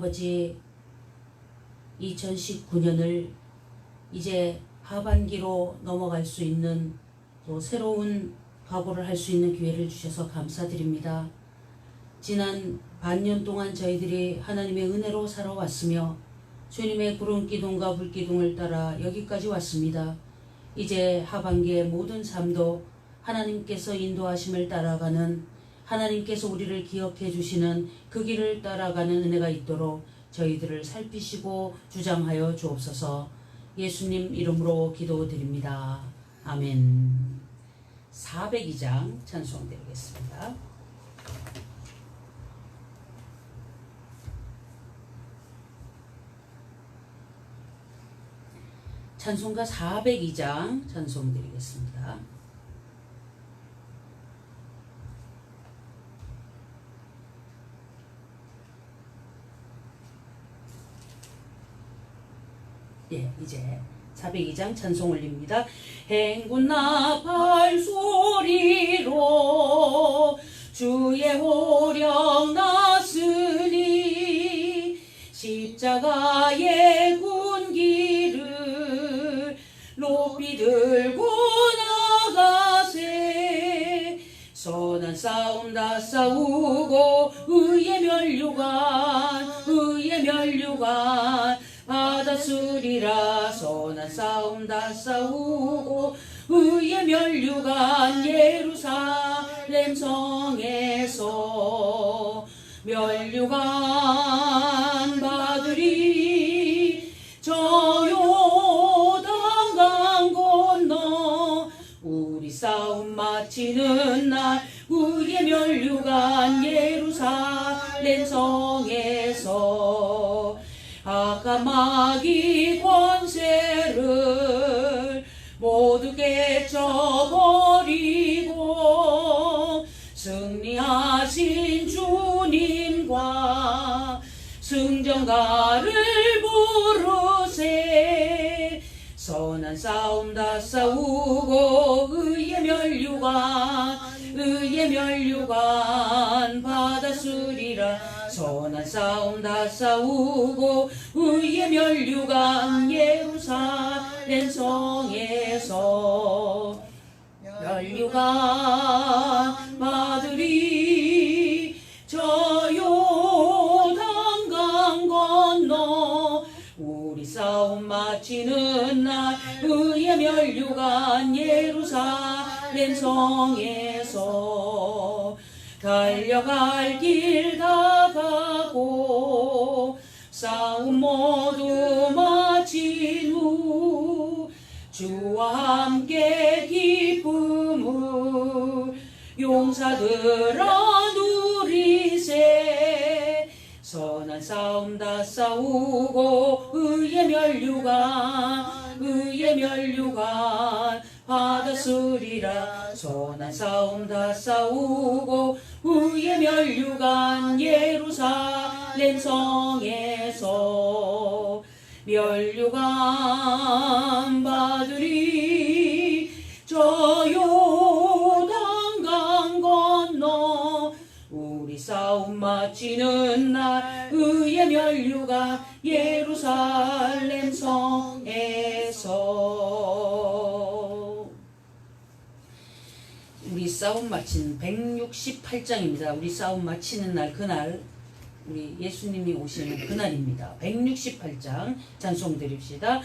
아버지, 2019년을 이제 하반기로 넘어갈 수 있는 또 새로운 각오를 할 수 있는 기회를 주셔서 감사드립니다. 지난 반년 동안 저희들이 하나님의 은혜로 살아왔으며 주님의 구름 기둥과 불 기둥을 따라 여기까지 왔습니다. 이제 하반기의 모든 삶도 하나님께서 인도하심을 따라가는, 하나님께서 우리를 기억해 주시는 그 길을 따라가는 은혜가 있도록 저희들을 살피시고 주장하여 주옵소서. 예수님 이름으로 기도드립니다. 아멘. 402장 찬송 드리겠습니다. 찬송가 402장 찬송 드리겠습니다. 예, 이제 402장 찬송 올립니다. 행군 나팔 소리로 주의 호령 났으니 십자가의 군기를 높이 들고 나가세. 선한 싸움 다 싸우고 의의 면류관 받았으리라. 선한 싸움 다 싸우고 의의 면류관 예루살렘 성에서 면류관 받으리. 저 요단강 건너 우리 싸움 마치는 날 의의 면류관 예루살렘 성에서 악한 마귀 권세를 모두 깨쳐버리고 승리하신 주님과 승전가를 부르세. 선한 싸움 다 싸우고 의의 면류관 받았으리라. 선한 싸움 다 싸우고 의의 면류관 예루살렘 성에서 면류관 받으리. 저 요단강 건너 우리 싸움 마치는 날 의의 면류관 예루살렘 성에서 달려갈 길 다 가고 싸움 모두 마친 후 주와 함께 기쁨을 용사들아 누리세. 선한 싸움 다 싸우고 의의 면류관 받았으리라. 선한 싸움 다 싸우고 의의 면류관 예루살렘 성에서 면류관 받으리. 저 요단강 건너 우리 싸움 마치는 날 의의 면류관 예루살렘 성에서. 우리 싸움 마친 168장입니다. 우리 싸움 마치는 날, 그날 우리 예수님이 오시는 그날입니다. 168장 찬송 드립시다.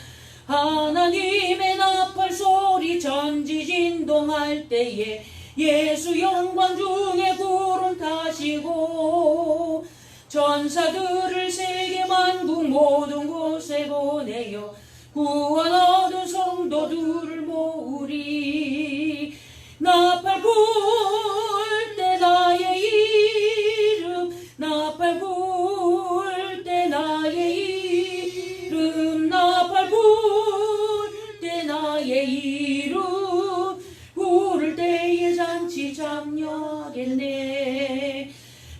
하나님의 나팔 소리 전지진동할 때에 예수 영광 중에 구름 타시고 전사들을 세계 만국 모든 곳에 보내어 구원 얻은 성도들을 모으리. 나팔 불 때 나의 이름, 나팔 불 때 나의 이름, 나팔 불 때 나의 이름, 부를 때에 잔치 참여하겠네.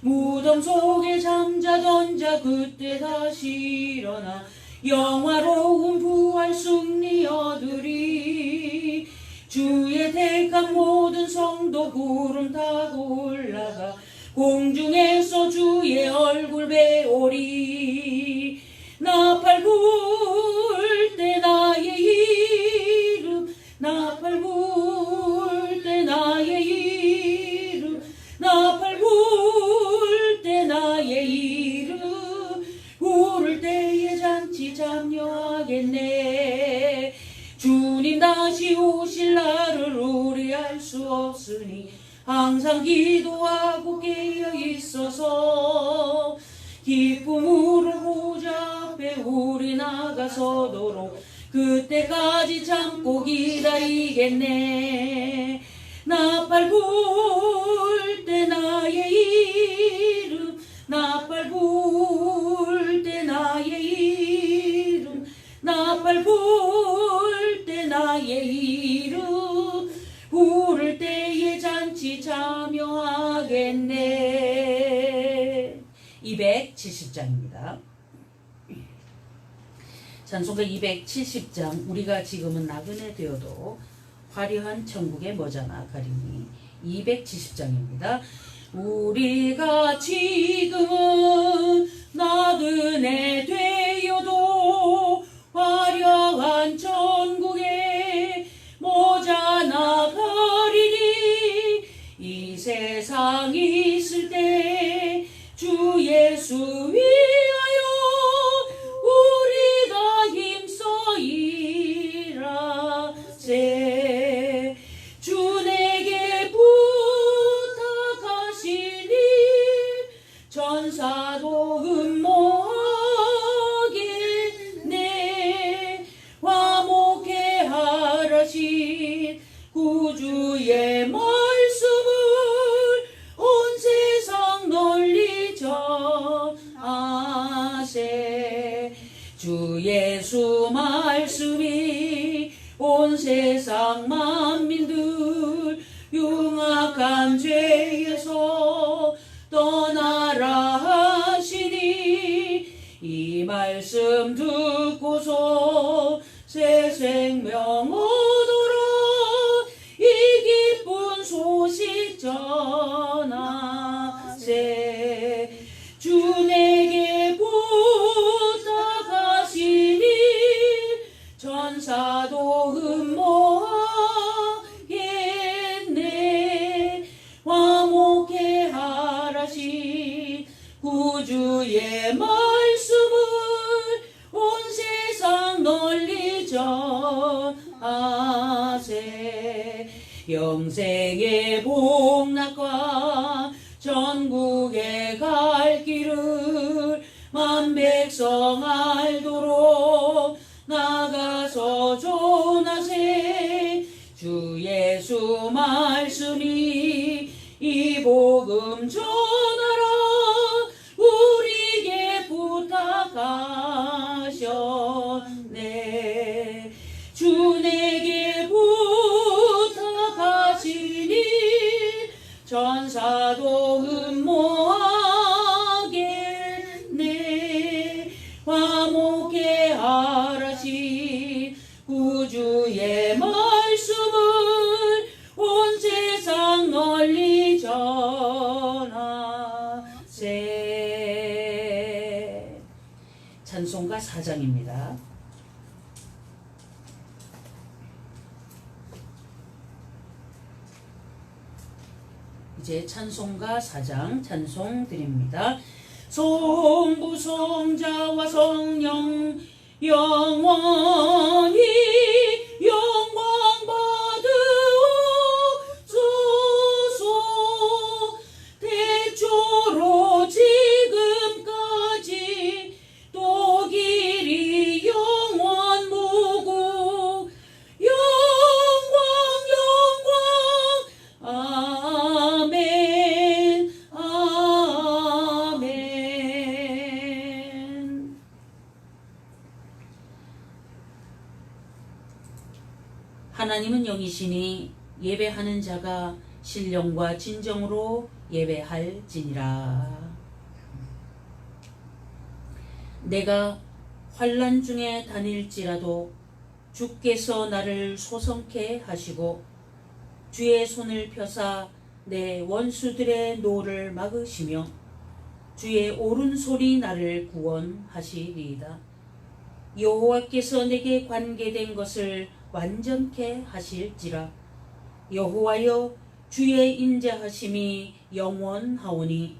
무덤 속에 잠자던 자 그때 다시 일어나 영화로운 부활 승리 얻으리. 주의 택한 모든 성도 구름 타고 올라가 공중에서 주의 얼굴 배우리. 나팔 불 때 나의 이름, 나팔 불 때 나의 이름, 나팔 불 때 나의 이름, 부를 때에 잔치 참여하겠네. 주님 다시 오실 날을 우리 알 수 없으니 항상 기도하고 깨어 있어서 기쁨으로 보좌 앞에 우리 나가서도록 그때까지 참고 기다리겠네. 나팔 불 때 나의 이름, 나팔 불 때 나의 이름, 나팔 불 때 나의 이름, 부를 때에 잔치 참여하겠네. 270장입니다. 찬송가 270장. 우리가 지금은 나그네 되어도 화려한 천국의 머자나 가리니. 270장입니다. 우리가 지금은 나그네 되어도 화려한 천국의 머자나 가리니. 이 세상 있을 때 주 예수 위하여 우리가 힘써 일하세. 주 내게 부탁하시니 전사도 음모하겠네. 화목해 하라신 구주의 말씀을 온 세상 널리 전하세. 주 예수 말씀이 온 세상 만민들 흉악한 죄에서 떠나라 하시니. 이 말씀 듣고서 새 생명 얻어라. 이 기쁜 소식 전하세. 주 내게 부탁하시니 전사도 음모하겠네. 화목해 하라신 구주의 말씀을 온 세상 널리 전하세. 영생의 복락과 전국에 갈 길을 만 백성 알도록 나가서 전하세. 주 예수 말씀이 이 복음 전하라. 우리에게 부탁하셨네. 주 내게 부탁하시니 전사도 음모하겠네. 화목해 하라신 구주의 말씀을 온 세상 널리 전하세. 찬송가 4장입니다. 이제 찬송가 4장 찬송 드립니다. 성부 성자와 성령 영원히 영광 받으소서. 태초로 지금까지 또 길이 영원 무궁 영광 아멘 아멘. 하나님은 영이시니 예배하는 자가 신령과 진정으로 예배할지니라. 내가 환난 중에 다닐지라도 주께서 나를 소성케 하시고 주의 손을 펴사 내 원수들의 노를 막으시며 주의 옳은 소리 나를 구원하시리이다. 여호와께서 내게 관계된 것을 완전케 하실지라. 여호와여, 주의 인자하심이 영원하오니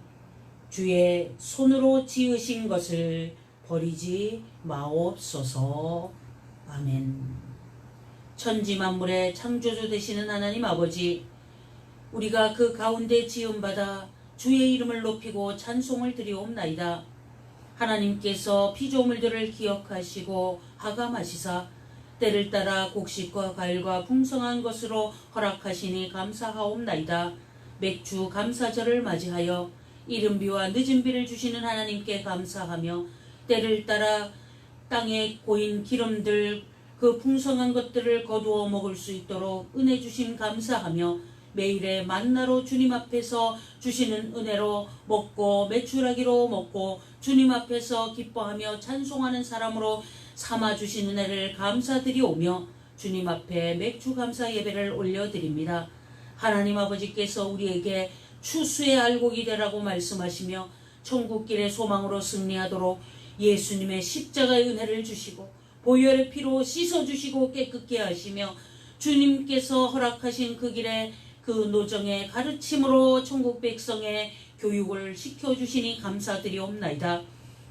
주의 손으로 지으신 것을 버리지 마옵소서. 아멘. 천지 만물의 창조주 되시는 하나님 아버지, 우리가 그 가운데 지음받아 주의 이름을 높이고 찬송을 드리옵나이다. 하나님께서 피조물들을 기억하시고 하감하시사 때를 따라 곡식과 과일과 풍성한 것으로 허락하시니 감사하옵나이다. 맥주 감사절을 맞이하여 이른비와 늦은비를 주시는 하나님께 감사하며 때를 따라 땅에 고인 기름들 그 풍성한 것들을 거두어 먹을 수 있도록 은혜 주심 감사하며 매일의 만나로 주님 앞에서 주시는 은혜로 먹고 매출하기로 먹고 주님 앞에서 기뻐하며 찬송하는 사람으로 삼아주신 은혜를 감사드리오며 주님 앞에 맥주 감사 예배를 올려드립니다. 하나님 아버지께서 우리에게 추수의 알곡이 되라고 말씀하시며 천국길의 소망으로 승리하도록 예수님의 십자가의 은혜를 주시고 보혈의 피로 씻어주시고 깨끗게 하시며 주님께서 허락하신 그 길에 그 노정의 가르침으로 천국 백성의 교육을 시켜주시니 감사드리옵나이다.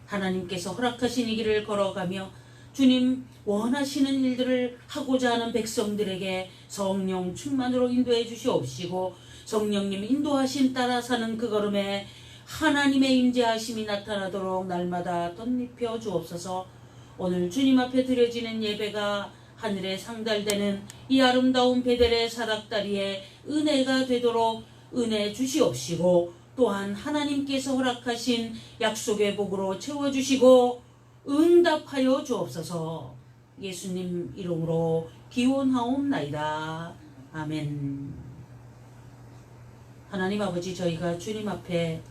하나님께서 허락하신 이 길을 걸어가며 주님 원하시는 일들을 하고자 하는 백성들에게 성령 충만으로 인도해 주시옵시고 성령님 인도하심 따라 사는 그 걸음에 하나님의 임재하심이 나타나도록 날마다 덧입혀 주옵소서. 오늘 주님 앞에 드려지는 예배가 하늘에 상달되는 이 아름다운 베델의 사닥다리에 은혜가 되도록 은혜 주시옵시고 또한 하나님께서 허락하신 약속의 복으로 채워주시고 응답하여 주옵소서. 예수님 이름으로 기원하옵나이다. 아멘. 하나님 아버지, 저희가 주님 앞에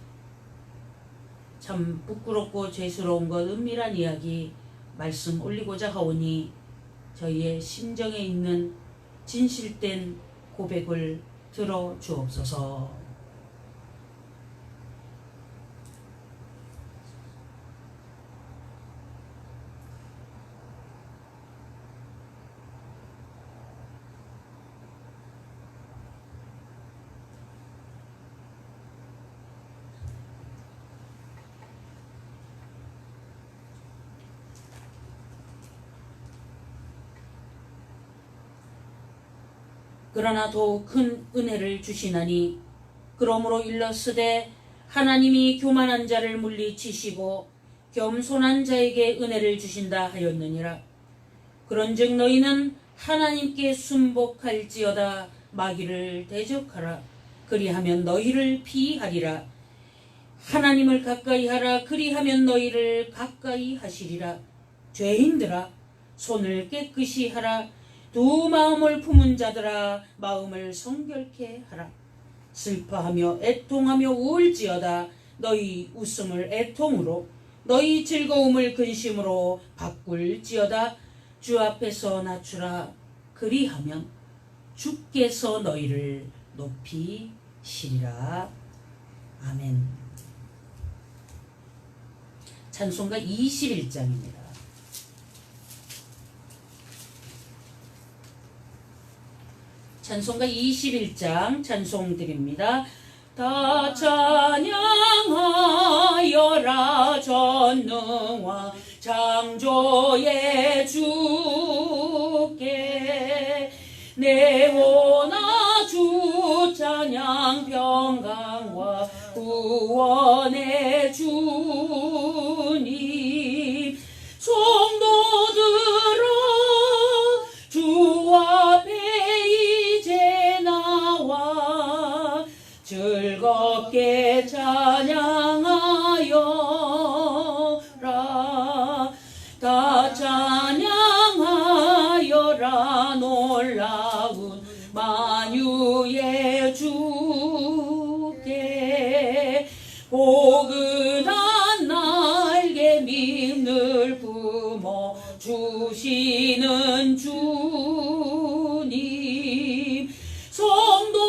참 부끄럽고 죄스러운 것 은밀한 이야기 말씀 올리고자 하오니 저희의 심정에 있는 진실된 고백을 들어 주옵소서. 그러나 더욱 큰 은혜를 주시나니 그러므로 일렀으되 하나님이 교만한 자를 물리치시고 겸손한 자에게 은혜를 주신다 하였느니라. 그런즉 너희는 하나님께 순복할지어다 마귀를 대적하라. 그리하면 너희를 피하리라. 하나님을 가까이 하라. 그리하면 너희를 가까이 하시리라. 죄인들아, 손을 깨끗이 하라. 두 마음을 품은 자들아, 마음을 성결케 하라. 슬퍼하며 애통하며 울지어다. 너희 웃음을 애통으로 너희 즐거움을 근심으로 바꿀지어다. 주 앞에서 낮추라. 그리하면 주께서 너희를 높이시리라. 아멘. 찬송가 21장입니다. 찬송가 21장 찬송 드립니다. 다 찬양하여라. 전능와 창조의 주께 내오나 주 찬양 평강과 구원의 주님. 성도들아, 주 앞에 이제 나와 즐겁게 찬양하여라. 다 찬양하여라. 놀라운 만유의 주께 포근한 날개 민을 품어 주시는 주님. 성도들아,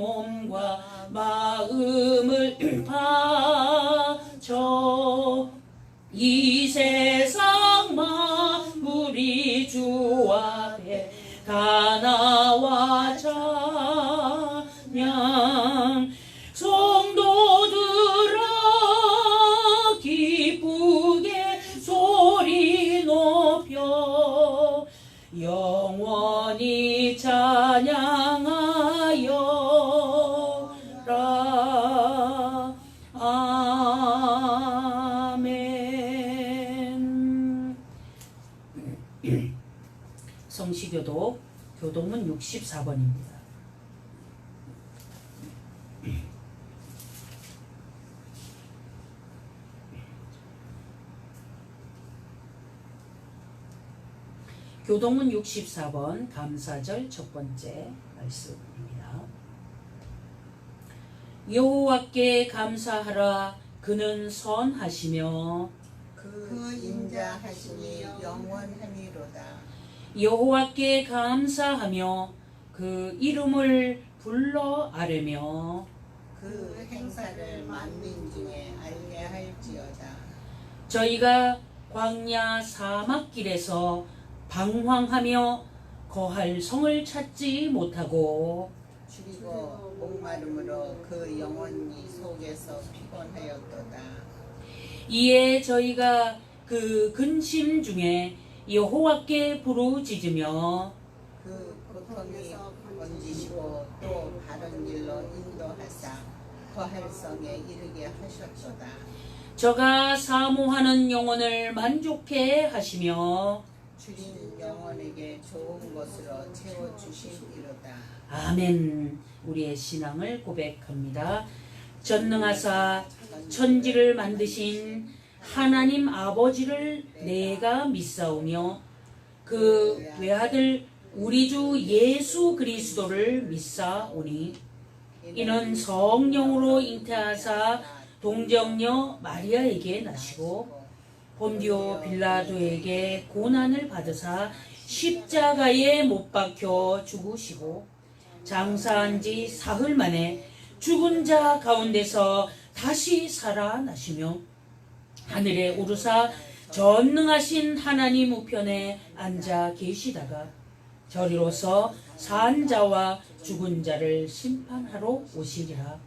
몸과 마음을 바쳐 이 세상 만물이 주 앞에 다 나와 찬양 성도들아 기쁘게 소리 높여 영원히 찬양하여라. 아멘. 성시교독 교독문 64번입니다. 교독문 64번 감사절 첫 번째 말씀입니다. 여호와께 감사하라. 그는 선하시며 그 인자하심이 영원하니로다. 여호와께 감사하며 그 이름을 불러 아뢰며 그 행사를 만민 중에 알게 할지어다. 저희가 광야 사막길에서 방황하며 거할 성을 찾지 못하고 죽이고 목마름으로 그 영혼이 속에서 피곤하였도다. 이에 저희가 그 근심 중에 여호와께 부르짖으며 그 고통이 건지시고 또 바른 길로 인도하사 거할 성에 이르게 하셨도다. 저가 사모하는 영혼을 만족해 하시며 주인 영혼에게 좋은 것으로 채워주시리로다. 아멘. 우리의 신앙을 고백합니다. 전능하사 천지를 만드신 하나님 아버지를 내가 믿사오며 그 외아들 우리 주 예수 그리스도를 믿사오니 이는 성령으로 잉태하사 동정녀 마리아에게 나시고 본디오 빌라도에게 고난을 받으사 십자가에 못 박혀 죽으시고 장사한 지 사흘 만에 죽은 자 가운데서 다시 살아나시며 하늘에 오르사 전능하신 하나님 우편에 앉아 계시다가 저리로서 산 자와 죽은 자를 심판하러 오시리라.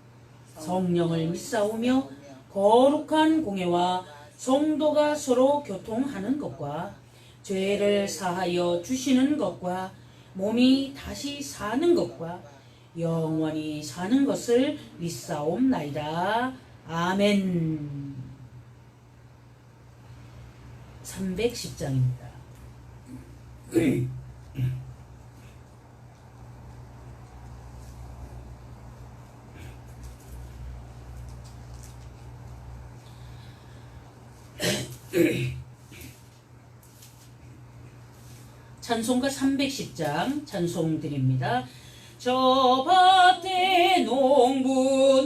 성령을 믿사오며 거룩한 공예와 성도가 서로 교통하는 것과 죄를 사하여 주시는 것과 몸이 다시 사는 것과 영원히 사는 것을 믿사옵나이다. 아멘. 310장입니다. 찬송가 310장 찬송 드립니다. 저 밭에 농부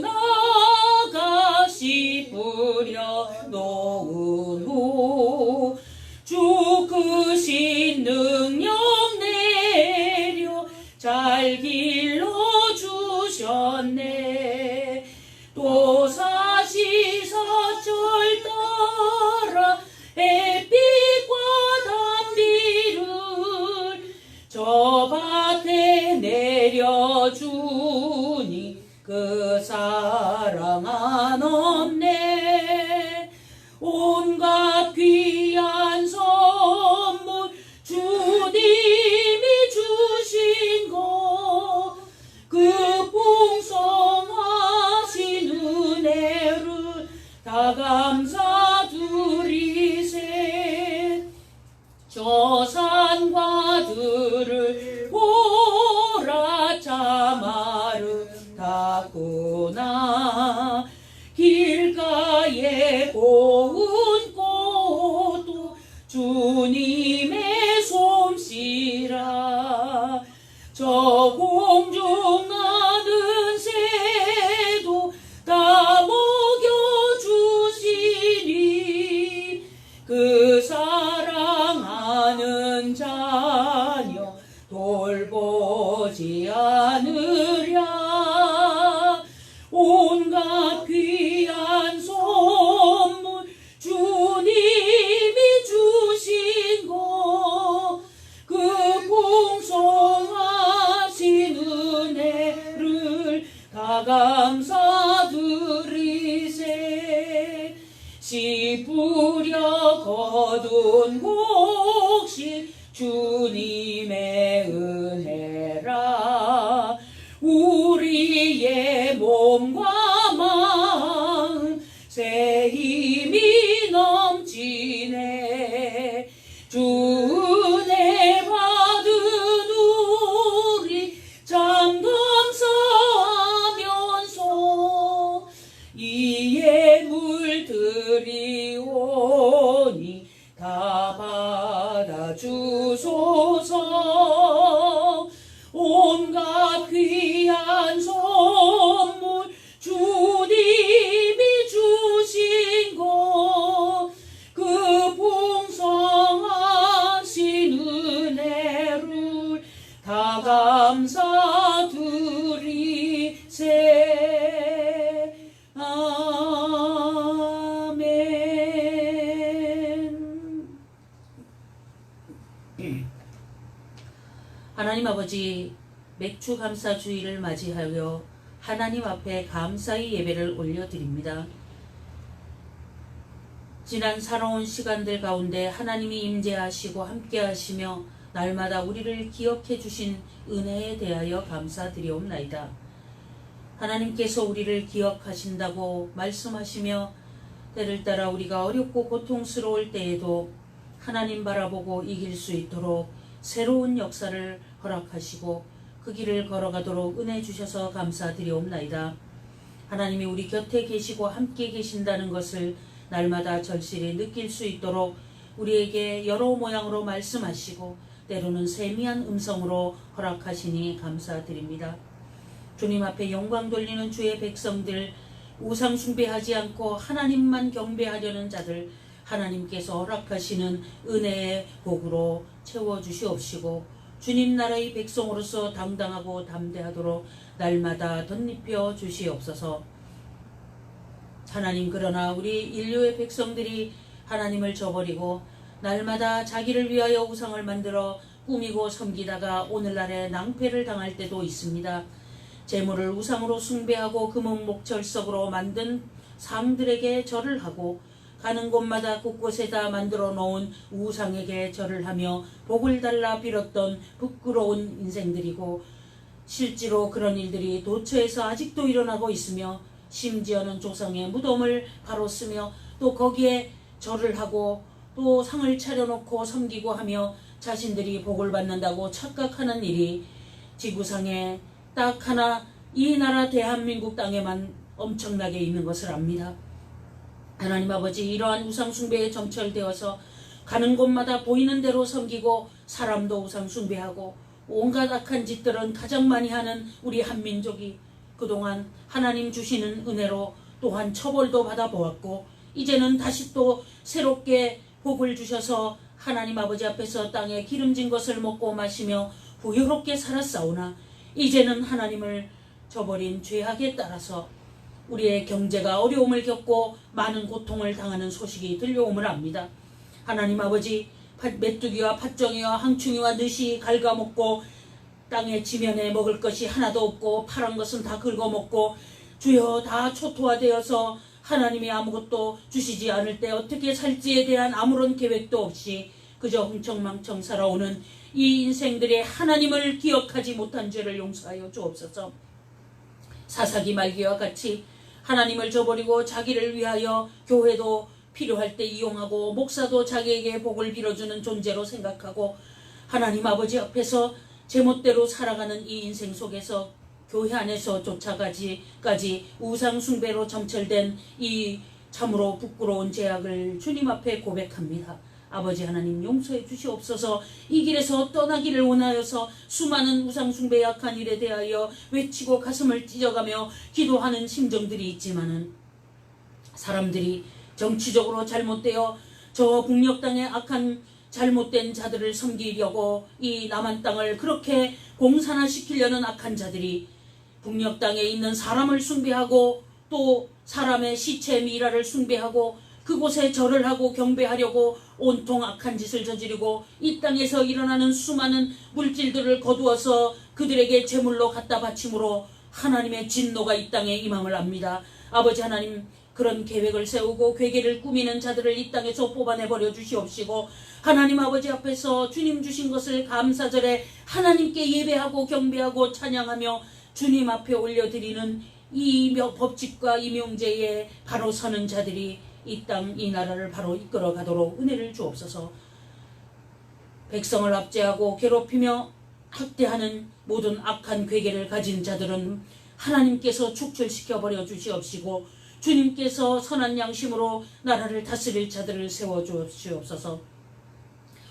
나가시 뿌려 놓은 후 주 크신 능력 내려 잘 길러 주셨네. 또 사시사철 따라 햇빛과 단비를 저 밭에 내려주니 그 사랑 한없네. 온갖 귀한 선물 주님이 주신 것 그 풍성하신 은혜를 다 감사드리세. 저 산과 들을 보라 참 아름답구나. 길가에 고운 꽃도 주님의 솜씨라. 저 공중 나는 새도 다 먹여주시니 그 사랑하는 자녀 돌보지 않으랴. 다 감사드리세. 씨 뿌려 거둔 곡식 주님의 은혜라. 우리의 몸과 마음 새 힘이 넘치네. 주 은혜 받은 우리 참 감사하면서 이에 물들이오니 다 받아주소서. 온갖 귀한 선물 주님이 주신 것, 그 풍성하신 은혜를 다 감사드리세. 아멘. 하나님 아버지, 맥주 감사 주일을 맞이하여 하나님 앞에 감사의 예배를 올려드립니다. 지난 살아온 시간들 가운데 하나님이 임재하시고 함께하시며 날마다 우리를 기억해 주신 은혜에 대하여 감사드리옵나이다. 하나님께서 우리를 기억하신다고 말씀하시며 때를 따라 우리가 어렵고 고통스러울 때에도 하나님 바라보고 이길 수 있도록 새로운 역사를 허락하시고 그 길을 걸어가도록 은혜 주셔서 감사드리옵나이다. 하나님이 우리 곁에 계시고 함께 계신다는 것을 날마다 절실히 느낄 수 있도록 우리에게 여러 모양으로 말씀하시고 때로는 세미한 음성으로 허락하시니 감사드립니다. 주님 앞에 영광 돌리는 주의 백성들, 우상 숭배하지 않고 하나님만 경배하려는 자들, 하나님께서 허락하시는 은혜의 복으로 채워주시옵시고 주님 나라의 백성으로서 당당하고 담대하도록 날마다 덧입혀 주시옵소서. 하나님, 그러나 우리 인류의 백성들이 하나님을 저버리고 날마다 자기를 위하여 우상을 만들어 꾸미고 섬기다가 오늘날에 낭패를 당할 때도 있습니다. 재물을 우상으로 숭배하고 금은목절석으로 만든 상들에게 절을 하고 가는 곳마다 곳곳에다 만들어 놓은 우상에게 절을 하며 복을 달라 빌었던 부끄러운 인생들이고, 실제로 그런 일들이 도처에서 아직도 일어나고 있으며 심지어는 조상의 무덤을 바로 쓰며 또 거기에 절을 하고 또 상을 차려놓고 섬기고 하며 자신들이 복을 받는다고 착각하는 일이 지구상에 딱 하나 이 나라 대한민국 땅에만 엄청나게 있는 것을 압니다. 하나님 아버지, 이러한 우상 숭배에 점철되어서 가는 곳마다 보이는 대로 섬기고 사람도 우상 숭배하고 온갖 악한 짓들은 가장 많이 하는 우리 한민족이 그동안 하나님 주시는 은혜로 또한 처벌도 받아보았고, 이제는 다시 또 새롭게 복을 주셔서 하나님 아버지 앞에서 땅에 기름진 것을 먹고 마시며 부유롭게 살았사오나 이제는 하나님을 저버린 죄악에 따라서 우리의 경제가 어려움을 겪고 많은 고통을 당하는 소식이 들려옴을 압니다. 하나님 아버지, 메뚜기와 팥종이와 항충이와 늦이 갉아먹고 땅의 지면에 먹을 것이 하나도 없고 파란 것은 다 긁어먹고 주여 다 초토화되어서 하나님이 아무것도 주시지 않을 때 어떻게 살지에 대한 아무런 계획도 없이 그저 흥청망청 살아오는 이 인생들의 하나님을 기억하지 못한 죄를 용서하여 주옵소서. 사사기 말기와 같이 하나님을 저버리고 자기를 위하여 교회도 필요할 때 이용하고 목사도 자기에게 복을 빌어주는 존재로 생각하고 하나님 아버지 앞에서 제멋대로 살아가는 이 인생 속에서 교회 안에서 쫓아가지까지 우상 숭배로 점철된 이 참으로 부끄러운 죄악을 주님 앞에 고백합니다. 아버지 하나님, 용서해 주시옵소서. 이 길에서 떠나기를 원하여서 수많은 우상 숭배의 악한 일에 대하여 외치고 가슴을 찢어가며 기도하는 심정들이 있지만은 사람들이 정치적으로 잘못되어 저 북녘 땅의 악한 잘못된 자들을 섬기려고 이 남한 땅을 그렇게 공산화시키려는 악한 자들이 북녘 땅에 있는 사람을 숭배하고 또 사람의 시체 미라를 숭배하고 그곳에 절을 하고 경배하려고 온통 악한 짓을 저지르고 이 땅에서 일어나는 수많은 물질들을 거두어서 그들에게 제물로 갖다 바침으로 하나님의 진노가 이 땅에 임함을 압니다. 아버지 하나님, 그런 계획을 세우고 괴계를 꾸미는 자들을 이 땅에서 뽑아내버려 주시옵시고, 하나님 아버지 앞에서 주님 주신 것을 감사절에 하나님께 예배하고 경배하고 찬양하며 주님 앞에 올려드리는 이 법칙과 이 명제에 바로 서는 자들이 이 땅, 이 나라를 바로 이끌어 가도록 은혜를 주옵소서. 백성을 압제하고 괴롭히며 학대하는 모든 악한 괴계를 가진 자들은 하나님께서 축출시켜버려 주시옵시고, 주님께서 선한 양심으로 나라를 다스릴 자들을 세워주옵소서.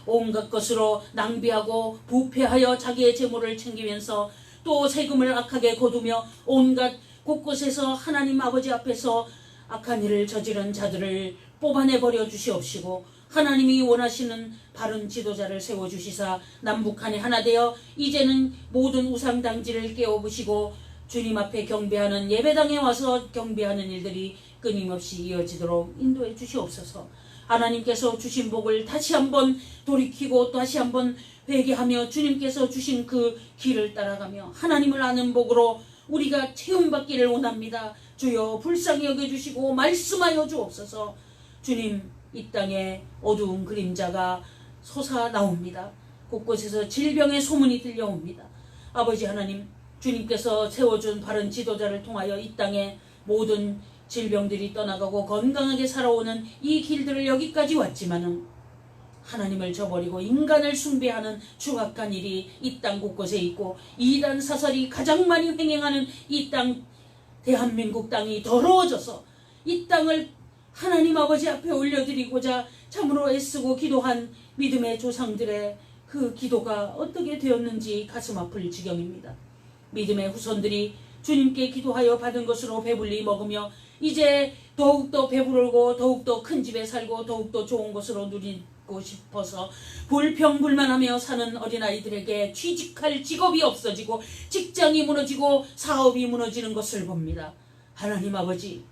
온갖 것으로 낭비하고 부패하여 자기의 재물을 챙기면서 또 세금을 악하게 거두며 온갖 곳곳에서 하나님 아버지 앞에서 악한 일을 저지른 자들을 뽑아내버려 주시옵시고, 하나님이 원하시는 바른 지도자를 세워주시사 남북한이 하나 되어 이제는 모든 우상당지를 깨어부시고 주님 앞에 경배하는, 예배당에 와서 경배하는 일들이 끊임없이 이어지도록 인도해 주시옵소서. 하나님께서 주신 복을 다시 한번 돌이키고 다시 한번 회개하며 주님께서 주신 그 길을 따라가며 하나님을 아는 복으로 우리가 체험받기를 원합니다. 주여 불쌍히 여겨주시고 말씀하여 주옵소서. 주님, 이 땅에 어두운 그림자가 솟아나옵니다. 곳곳에서 질병의 소문이 들려옵니다. 아버지 하나님, 주님께서 세워준 바른 지도자를 통하여 이 땅에 모든 질병들이 떠나가고 건강하게 살아오는 이 길들을 여기까지 왔지만은 하나님을 저버리고 인간을 숭배하는 추악한 일이 이 땅 곳곳에 있고 이단 사설이 가장 많이 횡행하는 이 땅, 대한민국 땅이 더러워져서 이 땅을 하나님 아버지 앞에 올려드리고자 참으로 애쓰고 기도한 믿음의 조상들의 그 기도가 어떻게 되었는지 가슴 아플 지경입니다. 믿음의 후손들이 주님께 기도하여 받은 것으로 배불리 먹으며 이제 더욱더 배부르고 더욱더 큰 집에 살고 더욱더 좋은 것으로 누리고 싶어서 불평불만하며 사는 어린아이들에게 취직할 직업이 없어지고 직장이 무너지고 사업이 무너지는 것을 봅니다. 하나님 아버지,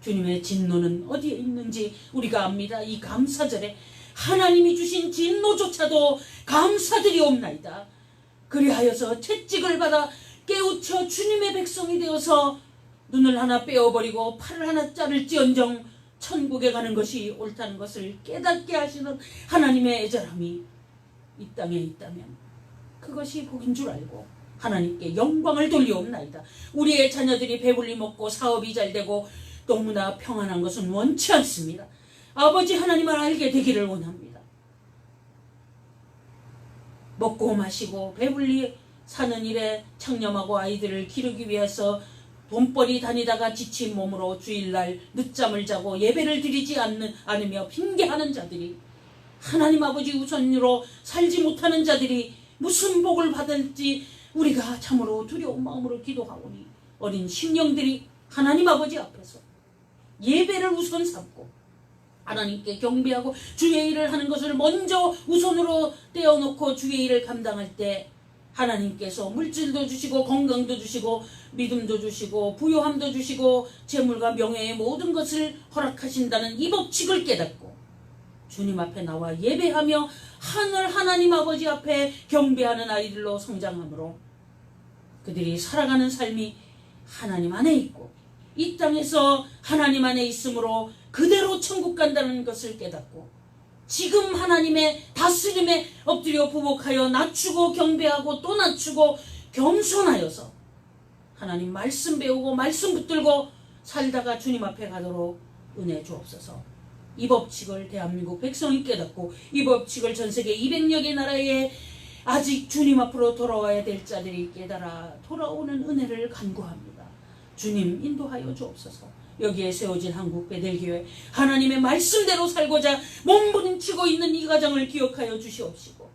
주님의 진노는 어디에 있는지 우리가 압니다. 이 감사절에 하나님이 주신 진노조차도 감사드리옵나이다. 그리하여서 채찍을 받아 깨우쳐 주님의 백성이 되어서 눈을 하나 빼어버리고 팔을 하나 자를지언정 천국에 가는 것이 옳다는 것을 깨닫게 하시는 하나님의 애절함이 이 땅에 있다면 그것이 복인 줄 알고 하나님께 영광을 돌리옵나이다. 우리의 자녀들이 배불리 먹고 사업이 잘 되고 너무나 평안한 것은 원치 않습니다. 아버지 하나님을 알게 되기를 원합니다. 먹고 마시고 배불리 사는 일에 창념하고 아이들을 기르기 위해서 돈벌이 다니다가 지친 몸으로 주일날 늦잠을 자고 예배를 드리지 않으며 핑계하는 자들이, 하나님 아버지 우선으로 살지 못하는 자들이 무슨 복을 받을지 우리가 참으로 두려운 마음으로 기도하오니 어린 심령들이 하나님 아버지 앞에서 예배를 우선 삼고 하나님께 경배하고 주의 일을 하는 것을 먼저 우선으로 떼어놓고 주의 일을 감당할 때 하나님께서 물질도 주시고 건강도 주시고 믿음도 주시고 부요함도 주시고 재물과 명예의 모든 것을 허락하신다는 이 법칙을 깨닫고 주님 앞에 나와 예배하며 하늘 하나님 아버지 앞에 경배하는 아이들로 성장하므로 그들이 살아가는 삶이 하나님 안에 있고 이 땅에서 하나님 안에 있으므로 그대로 천국 간다는 것을 깨닫고 지금 하나님의 다스림에 엎드려 부복하여 낮추고 경배하고 또 낮추고 겸손하여서 하나님 말씀 배우고 말씀 붙들고 살다가 주님 앞에 가도록 은혜 주옵소서. 이 법칙을 대한민국 백성이 깨닫고 이 법칙을 전세계 200여 개 나라에 아직 주님 앞으로 돌아와야 될 자들이 깨달아 돌아오는 은혜를 간구합니다. 주님 인도하여 주옵소서. 여기에 세워진 한국 베델교회 하나님의 말씀대로 살고자 몸부림치고 있는 이 가정을 기억하여 주시옵시고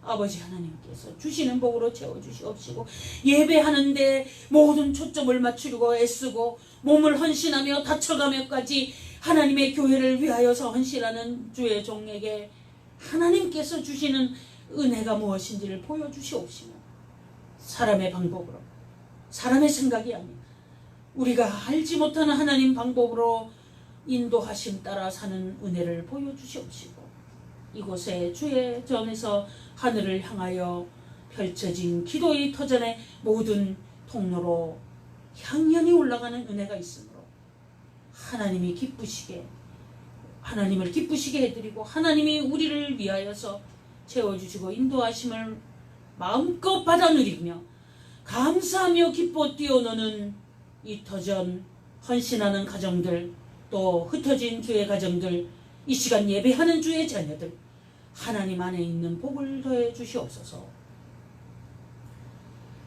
아버지 하나님께서 주시는 복으로 채워주시옵시고 예배하는데 모든 초점을 맞추려고 애쓰고 몸을 헌신하며 다쳐가며까지 하나님의 교회를 위하여서 헌신하는 주의 종에게 하나님께서 주시는 은혜가 무엇인지를 보여주시옵시며 사람의 방법으로 사람의 생각이 아니라 우리가 알지 못하는 하나님 방법으로 인도하심 따라 사는 은혜를 보여주시옵시고 이곳에 주의 전에서 하늘을 향하여 펼쳐진 기도의 터전의 모든 통로로 향연히 올라가는 은혜가 있으므로 하나님을 기쁘시게 해드리고 하나님이 우리를 위하여서 채워주시고 인도하심을 마음껏 받아 누리며 감사하며 기뻐 뛰어노는 이 터전 헌신하는 가정들, 또 흩어진 주의 가정들, 이 시간 예배하는 주의 자녀들, 하나님 안에 있는 복을 더해 주시옵소서.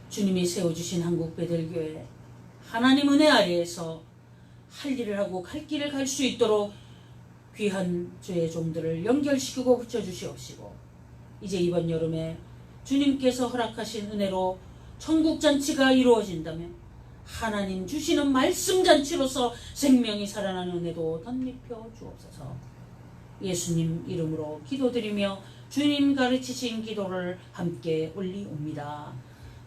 주님이 세워주신 한국베델교회 하나님 은혜 아래에서 할 일을 하고 갈 길을 갈 수 있도록 귀한 주의 종들을 연결시키고 붙여주시옵시고, 이제 이번 여름에 주님께서 허락하신 은혜로 천국잔치가 이루어진다면 하나님 주시는 말씀잔치로서 생명이 살아나는 은혜도 덧입혀 주옵소서. 예수님 이름으로 기도드리며 주님 가르치신 기도를 함께 올리옵니다.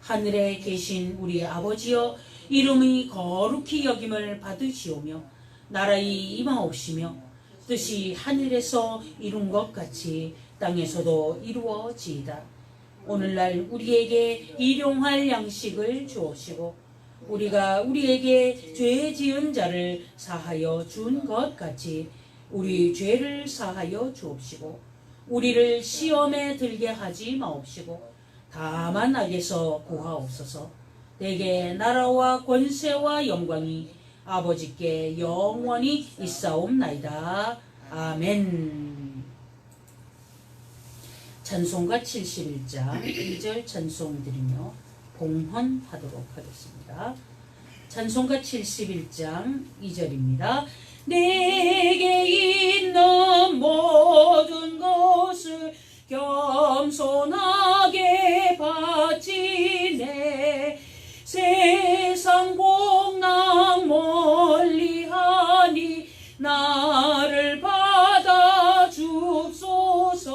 하늘에 계신 우리 아버지여, 이름이 거룩히 여김을 받으시오며 나라의 임하옵시며 뜻이 하늘에서 이룬 것 같이 땅에서도 이루어지이다. 오늘날 우리에게 일용할 양식을 주옵시고 우리가 우리에게 죄 지은 자를 사하여 준 것 같이 우리 죄를 사하여 주옵시고 우리를 시험에 들게 하지 마옵시고 다만 악에서 구하옵소서. 내게 나라와 권세와 영광이 아버지께 영원히 있사옵나이다. 아멘. 찬송가 71장 2절 찬송 드리며 봉헌하도록 하겠습니다. 찬송가 71장 2절입니다. 내게 있는 모든 것을 겸손하게 바치네. 세상 복락 멀리하니 나를 받아 주옵소서.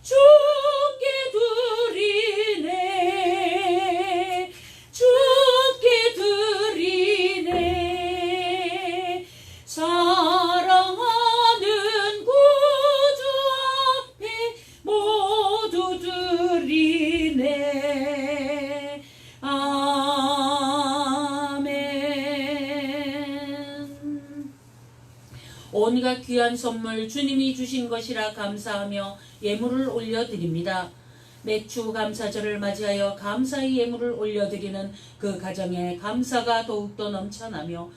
주께 드리네, 주께 드리네. 사랑하는 구주 앞에 모두 드리네. 아멘. 온갖 귀한 선물 주님이 주신 것이라 감사하며 예물을 올려드립니다. 맥주 감사절을 맞이하여 감사의 예물을 올려드리는 그 가정에 감사가 더욱더 넘쳐나며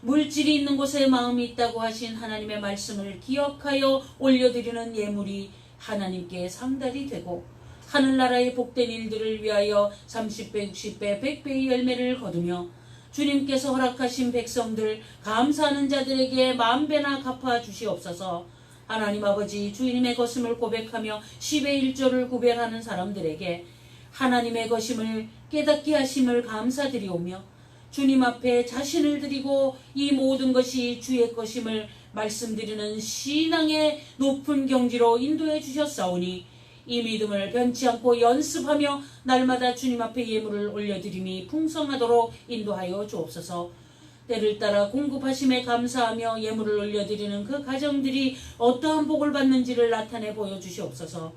물질이 있는 곳에 마음이 있다고 하신 하나님의 말씀을 기억하여 올려드리는 예물이 하나님께 상달이 되고 하늘나라의 복된 일들을 위하여 30배, 60배, 100배의 열매를 거두며 주님께서 허락하신 백성들, 감사하는 자들에게 만배나 갚아 주시옵소서. 하나님 아버지, 주님의 것임을 고백하며 10의 1조를 구별하는 사람들에게 하나님의 것임을 깨닫게 하심을 감사드리오며 주님 앞에 자신을 드리고 이 모든 것이 주의 것임을 말씀드리는 신앙의 높은 경지로 인도해 주셨사오니 이 믿음을 변치 않고 연습하며 날마다 주님 앞에 예물을 올려드림이 풍성하도록 인도하여 주옵소서. 때를 따라 공급하심에 감사하며 예물을 올려드리는 그 가정들이 어떠한 복을 받는지를 나타내 보여주시옵소서.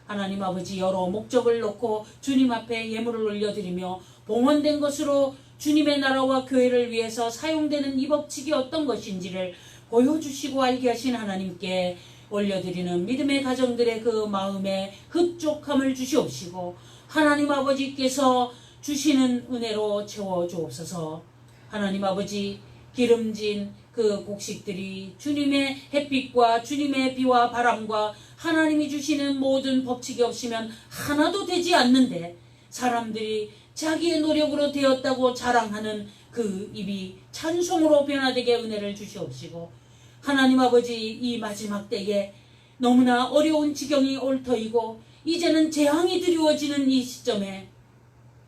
하나님 아버지, 여러 목적을 놓고 주님 앞에 예물을 올려드리며 봉헌된 것으로 주님의 나라와 교회를 위해서 사용되는 이 법칙이 어떤 것인지를 보여주시고 알게 하신 하나님께 올려드리는 믿음의 가정들의 그 마음에 흡족함을 주시옵시고 하나님 아버지께서 주시는 은혜로 채워주옵소서. 하나님 아버지, 기름진 그 곡식들이 주님의 햇빛과 주님의 비와 바람과 하나님이 주시는 모든 법칙이 없으면 하나도 되지 않는데 사람들이 자기의 노력으로 되었다고 자랑하는 그 입이 찬송으로 변화되게 은혜를 주시옵시고 하나님 아버지, 이 마지막 때에 너무나 어려운 지경이 올 터이고 이제는 재앙이 드리워지는 이 시점에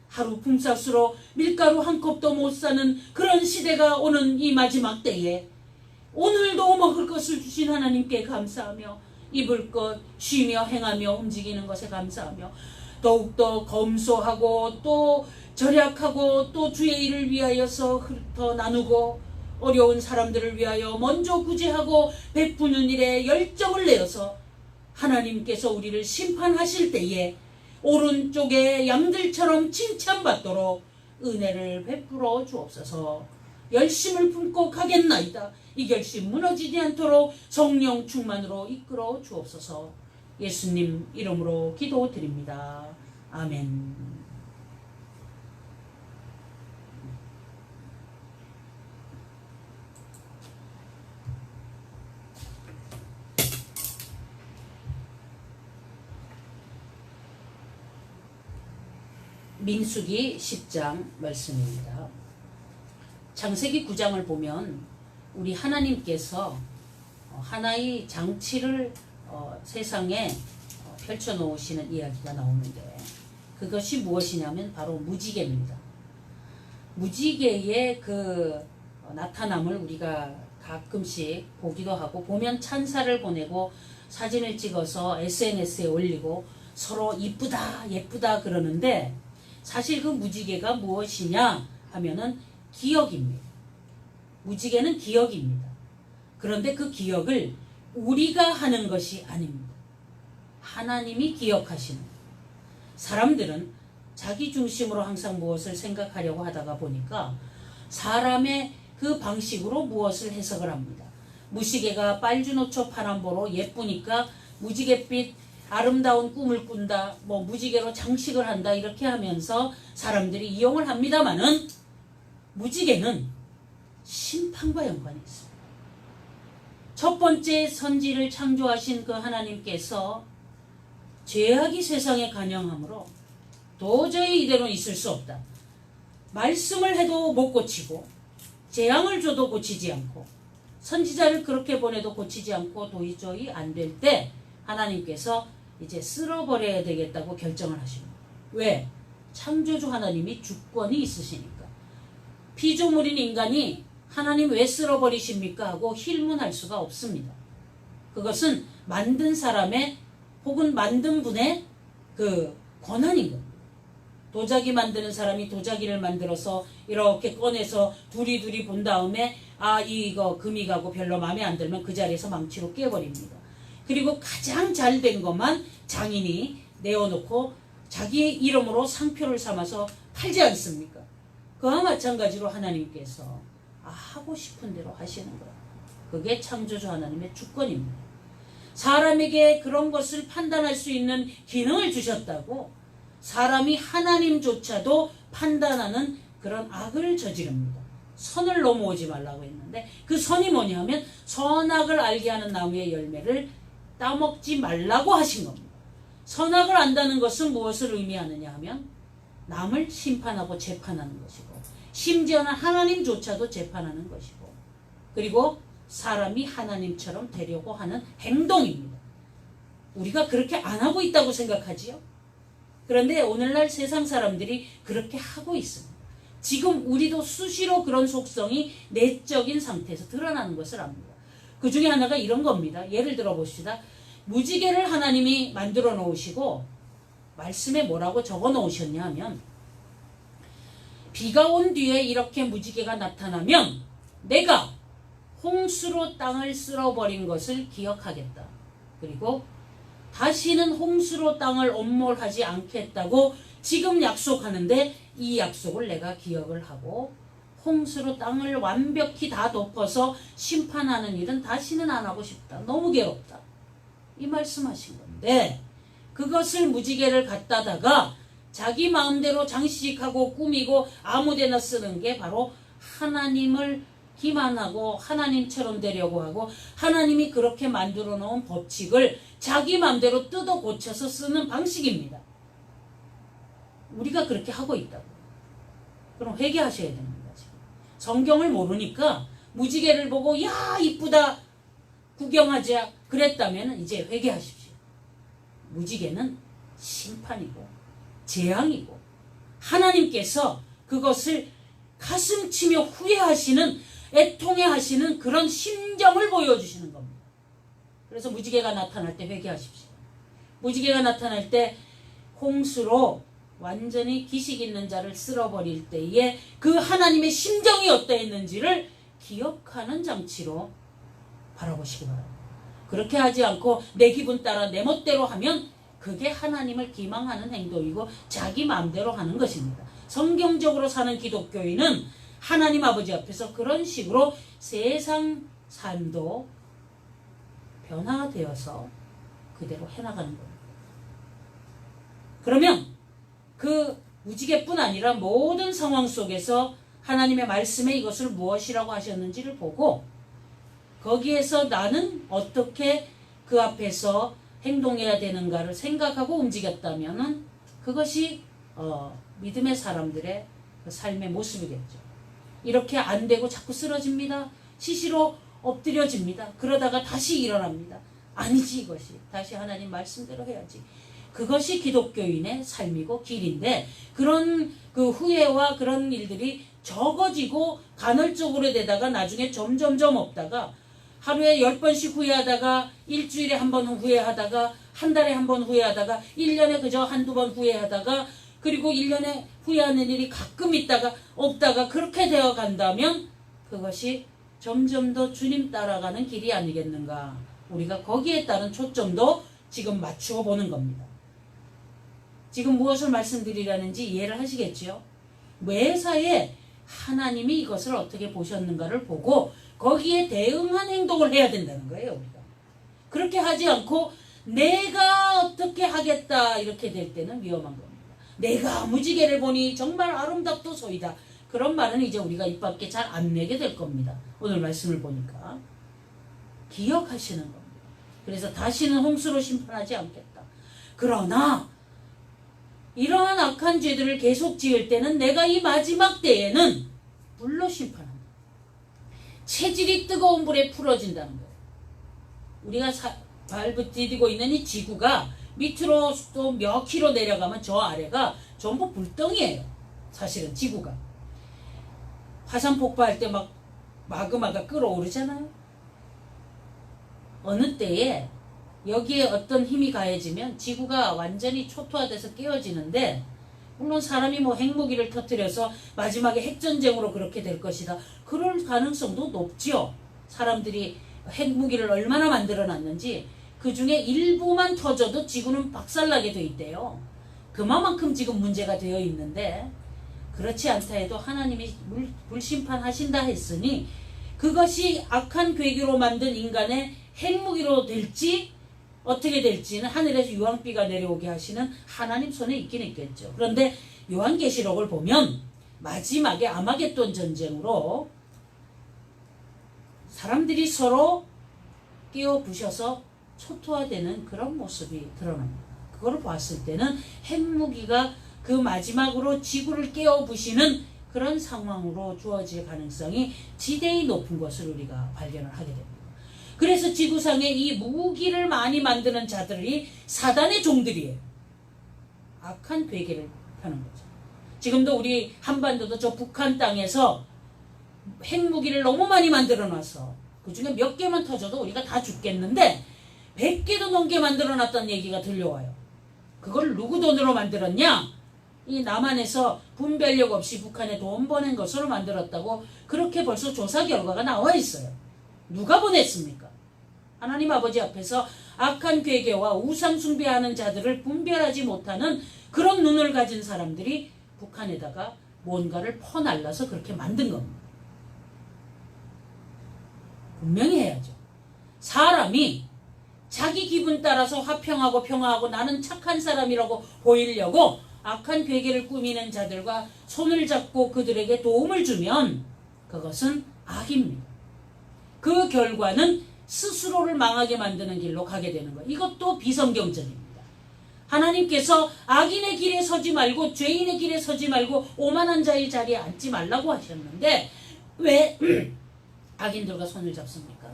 하루 품삯으로 밀가루 한 컵도 못 사는 그런 시대가 오는 이 마지막 때에 오늘도 먹을 것을 주신 하나님께 감사하며 입을 것 쉬며 행하며 움직이는 것에 감사하며 더욱더 검소하고 또 절약하고 또 주의 일을 위하여서 흩어 나누고 어려운 사람들을 위하여 먼저 구제하고 베푸는 일에 열정을 내어서 하나님께서 우리를 심판하실 때에 오른쪽에 양들처럼 칭찬받도록 은혜를 베풀어 주옵소서. 열심을 품고 가겠나이다. 이 결심 무너지지 않도록 성령 충만으로 이끌어 주옵소서. 예수님 이름으로 기도드립니다. 아멘. 민수기 10장 말씀입니다. 창세기 9장을 보면 우리 하나님께서 하나의 장치를 세상에 펼쳐놓으시는 이야기가 나오는데, 그것이 무엇이냐면 바로 무지개입니다. 무지개의 그 나타남을 우리가 가끔씩 보기도 하고, 보면 찬사를 보내고 사진을 찍어서 SNS에 올리고 서로 이쁘다 예쁘다 그러는데, 사실 그 무지개가 무엇이냐 하면은 기억입니다. 무지개는 기억입니다. 그런데 그 기억을 우리가 하는 것이 아닙니다. 하나님이 기억하시는. 사람들은 자기 중심으로 항상 무엇을 생각하려고 하다가 보니까 사람의 그 방식으로 무엇을 해석을 합니다. 무지개가 빨주노초 파란보로 예쁘니까 무지갯빛 아름다운 꿈을 꾼다, 뭐 무지개로 장식을 한다, 이렇게 하면서 사람들이 이용을 합니다마는, 무지개는 심판과 연관이 있습니다. 첫 번째 선지를 창조하신 그 하나님께서 죄악이 세상에 간영하므로 도저히 이대로 있을 수 없다. 말씀을 해도 못 고치고 재앙을 줘도 고치지 않고 선지자를 그렇게 보내도 고치지 않고 도저히 안 될 때 하나님께서 이제 쓸어버려야 되겠다고 결정을 하십니다. 왜? 창조주 하나님이 주권이 있으시니까. 피조물인 인간이 하나님 왜 쓸어버리십니까? 하고 힐문할 수가 없습니다. 그것은 만든 사람의 혹은 만든 분의 그 권한인 겁니다. 도자기 만드는 사람이 도자기를 만들어서 이렇게 꺼내서 두리두리 본 다음에 이거 금이 가고 별로 마음에 안 들면 그 자리에서 망치로 깨버립니다. 그리고 가장 잘 된 것만 장인이 내어놓고 자기의 이름으로 상표를 삼아서 팔지 않습니까? 그와 마찬가지로 하나님께서 하고 싶은 대로 하시는 거예요. 그게 창조주 하나님의 주권입니다. 사람에게 그런 것을 판단할 수 있는 기능을 주셨다고 사람이 하나님조차도 판단하는 그런 악을 저지릅니다. 선을 넘어오지 말라고 했는데, 그 선이 뭐냐면 선악을 알게 하는 나무의 열매를 따먹지 말라고 하신 겁니다. 선악을 안다는 것은 무엇을 의미하느냐 하면 남을 심판하고 재판하는 것이고, 심지어는 하나님조차도 재판하는 것이고, 그리고 사람이 하나님처럼 되려고 하는 행동입니다. 우리가 그렇게 안 하고 있다고 생각하지요? 그런데 오늘날 세상 사람들이 그렇게 하고 있습니다. 지금 우리도 수시로 그런 속성이 내적인 상태에서 드러나는 것을 압니다. 그 중에 하나가 이런 겁니다. 예를 들어 봅시다. 무지개를 하나님이 만들어 놓으시고 말씀에 뭐라고 적어 놓으셨냐 하면, 비가 온 뒤에 이렇게 무지개가 나타나면 내가 홍수로 땅을 쓸어버린 것을 기억하겠다. 그리고 다시는 홍수로 땅을 엄몰하지 않겠다고 지금 약속하는데, 이 약속을 내가 기억을 하고 홍수로 땅을 완벽히 다 덮어서 심판하는 일은 다시는 안 하고 싶다. 너무 괴롭다. 이 말씀하신 건데, 그것을 무지개를 갖다다가 자기 마음대로 장식하고 꾸미고 아무데나 쓰는 게 바로 하나님을 기만하고 하나님처럼 되려고 하고, 하나님이 그렇게 만들어 놓은 법칙을 자기 마음대로 뜯어 고쳐서 쓰는 방식입니다. 우리가 그렇게 하고 있다고. 그럼 회개하셔야 됩니다. 지금 성경을 모르니까 무지개를 보고 야 이쁘다 구경하자 그랬다면 이제 회개하십시오. 무지개는 심판이고 재앙이고, 하나님께서 그것을 가슴 치며 후회하시는, 애통해하시는 그런 심정을 보여주시는 겁니다. 그래서 무지개가 나타날 때 회개하십시오. 무지개가 나타날 때 홍수로 완전히 기식 있는 자를 쓸어버릴 때에 그 하나님의 심정이 어떠했는지를 기억하는 장치로 바라보시기 바랍니다. 그렇게 하지 않고 내 기분 따라 내 멋대로 하면 그게 하나님을 기망하는 행동이고 자기 마음대로 하는 것입니다. 성경적으로 사는 기독교인은 하나님 아버지 앞에서 그런 식으로 세상 삶도 변화되어서 그대로 해나가는 겁니다. 그러면 그 무지개뿐 아니라 모든 상황 속에서 하나님의 말씀에 이것을 무엇이라고 하셨는지를 보고 거기에서 나는 어떻게 그 앞에서 행동해야 되는가를 생각하고 움직였다면은 그것이 믿음의 사람들의 그 삶의 모습이겠죠. 이렇게 안 되고 자꾸 쓰러집니다. 시시로 엎드려집니다. 그러다가 다시 일어납니다. 아니지 이것이. 다시 하나님 말씀대로 해야지. 그것이 기독교인의 삶이고 길인데 그런 그 후회와 그런 일들이 적어지고 간헐적으로 되다가 나중에 점점점 없다가 하루에 10번씩 후회하다가 일주일에 한 번 후회하다가 한 달에 한 번 후회하다가 1년에 그저 한두 번 후회하다가 그리고 1년에 후회하는 일이 가끔 있다가 없다가 그렇게 되어 간다면 그것이 점점 더 주님 따라가는 길이 아니겠는가. 우리가 거기에 따른 초점도 지금 맞추어 보는 겁니다. 지금 무엇을 말씀드리라는지 이해를 하시겠지요? 매사에 하나님이 이것을 어떻게 보셨는가를 보고 거기에 대응한 행동을 해야 된다는 거예요. 우리가 그렇게 하지 않고 내가 어떻게 하겠다 이렇게 될 때는 위험한 겁니다. 내가 무지개를 보니 정말 아름답도소이다. 그런 말은 이제 우리가 입 밖에 잘 안 내게 될 겁니다. 오늘 말씀을 보니까 기억하시는 겁니다. 그래서 다시는 홍수로 심판하지 않겠다. 그러나 이러한 악한 죄들을 계속 지을 때는 내가 이 마지막 때에는 불로 심판합니다. 체질이 뜨거운 불에 풀어진다는 거예요. 우리가 발부 디디고 있는 이 지구가 밑으로 또 몇 킬로 내려가면 저 아래가 전부 불덩이에요. 사실은 지구가. 화산 폭발할 때 막 마그마가 끓어오르잖아요. 어느 때에 여기에 어떤 힘이 가해지면 지구가 완전히 초토화돼서 깨어지는데 물론 사람이 뭐 핵무기를 터뜨려서 마지막에 핵전쟁으로 그렇게 될 것이다. 그럴 가능성도 높지요. 사람들이 핵무기를 얼마나 만들어놨는지 그 중에 일부만 터져도 지구는 박살나게 돼 있대요. 그만큼 지금 문제가 되어 있는데 그렇지 않다 해도 하나님이 불심판하신다 했으니 그것이 악한 괴기로 만든 인간의 핵무기로 될지 어떻게 될지는 하늘에서 유황비가 내려오게 하시는 하나님 손에 있긴 있겠죠. 그런데 요한계시록을 보면 마지막에 아마겟돈 전쟁으로 사람들이 서로 끼어 부셔서 초토화되는 그런 모습이 드러납니다. 그걸 봤을 때는 핵무기가 그 마지막으로 지구를 깨어 부시는 그런 상황으로 주어질 가능성이 지대히 높은 것을 우리가 발견을 하게 됩니다. 그래서 지구상에 이 무기를 많이 만드는 자들이 사단의 종들이에요. 악한 괴계를 펴는 거죠. 지금도 우리 한반도도 저 북한 땅에서 핵무기를 너무 많이 만들어 놔서 그 중에 몇 개만 터져도 우리가 다 죽겠는데 100개도 넘게 만들어 놨다는 얘기가 들려와요. 그걸 누구 돈으로 만들었냐? 이 남한에서 분별력 없이 북한에 돈 보낸 것으로 만들었다고 그렇게 벌써 조사 결과가 나와 있어요. 누가 보냈습니까? 하나님 아버지 앞에서 악한 괴계와 우상 숭배하는 자들을 분별하지 못하는 그런 눈을 가진 사람들이 북한에다가 뭔가를 퍼날라서 그렇게 만든 겁니다. 분명히 해야죠. 사람이 자기 기분 따라서 화평하고 평화하고 나는 착한 사람이라고 보이려고 악한 괴계를 꾸미는 자들과 손을 잡고 그들에게 도움을 주면 그것은 악입니다. 그 결과는 스스로를 망하게 만드는 길로 가게 되는 거예요. 이것도 비성경적입니다. 하나님께서 악인의 길에 서지 말고 죄인의 길에 서지 말고 오만한 자의 자리에 앉지 말라고 하셨는데 왜 악인들과 손을 잡습니까?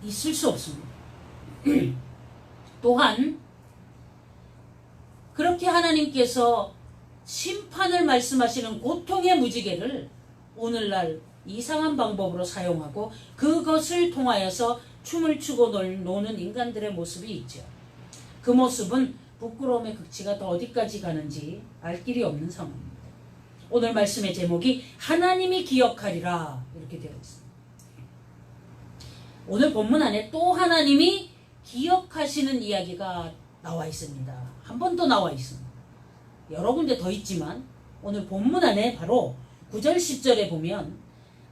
있을 수 없습니다. 또한 그렇게 하나님께서 심판을 말씀하시는 고통의 무지개를 오늘날 이상한 방법으로 사용하고 그것을 통하여서 춤을 추고 노는 인간들의 모습이 있죠. 그 모습은 부끄러움의 극치가 더 어디까지 가는지 알 길이 없는 상황입니다. 오늘 말씀의 제목이 하나님이 기억하리라 이렇게 되어 있습니다. 오늘 본문 안에 또 하나님이 기억하시는 이야기가 나와 있습니다. 한 번 더 나와 있습니다. 여러 군데 더 있지만 오늘 본문 안에 바로 9절 10절에 보면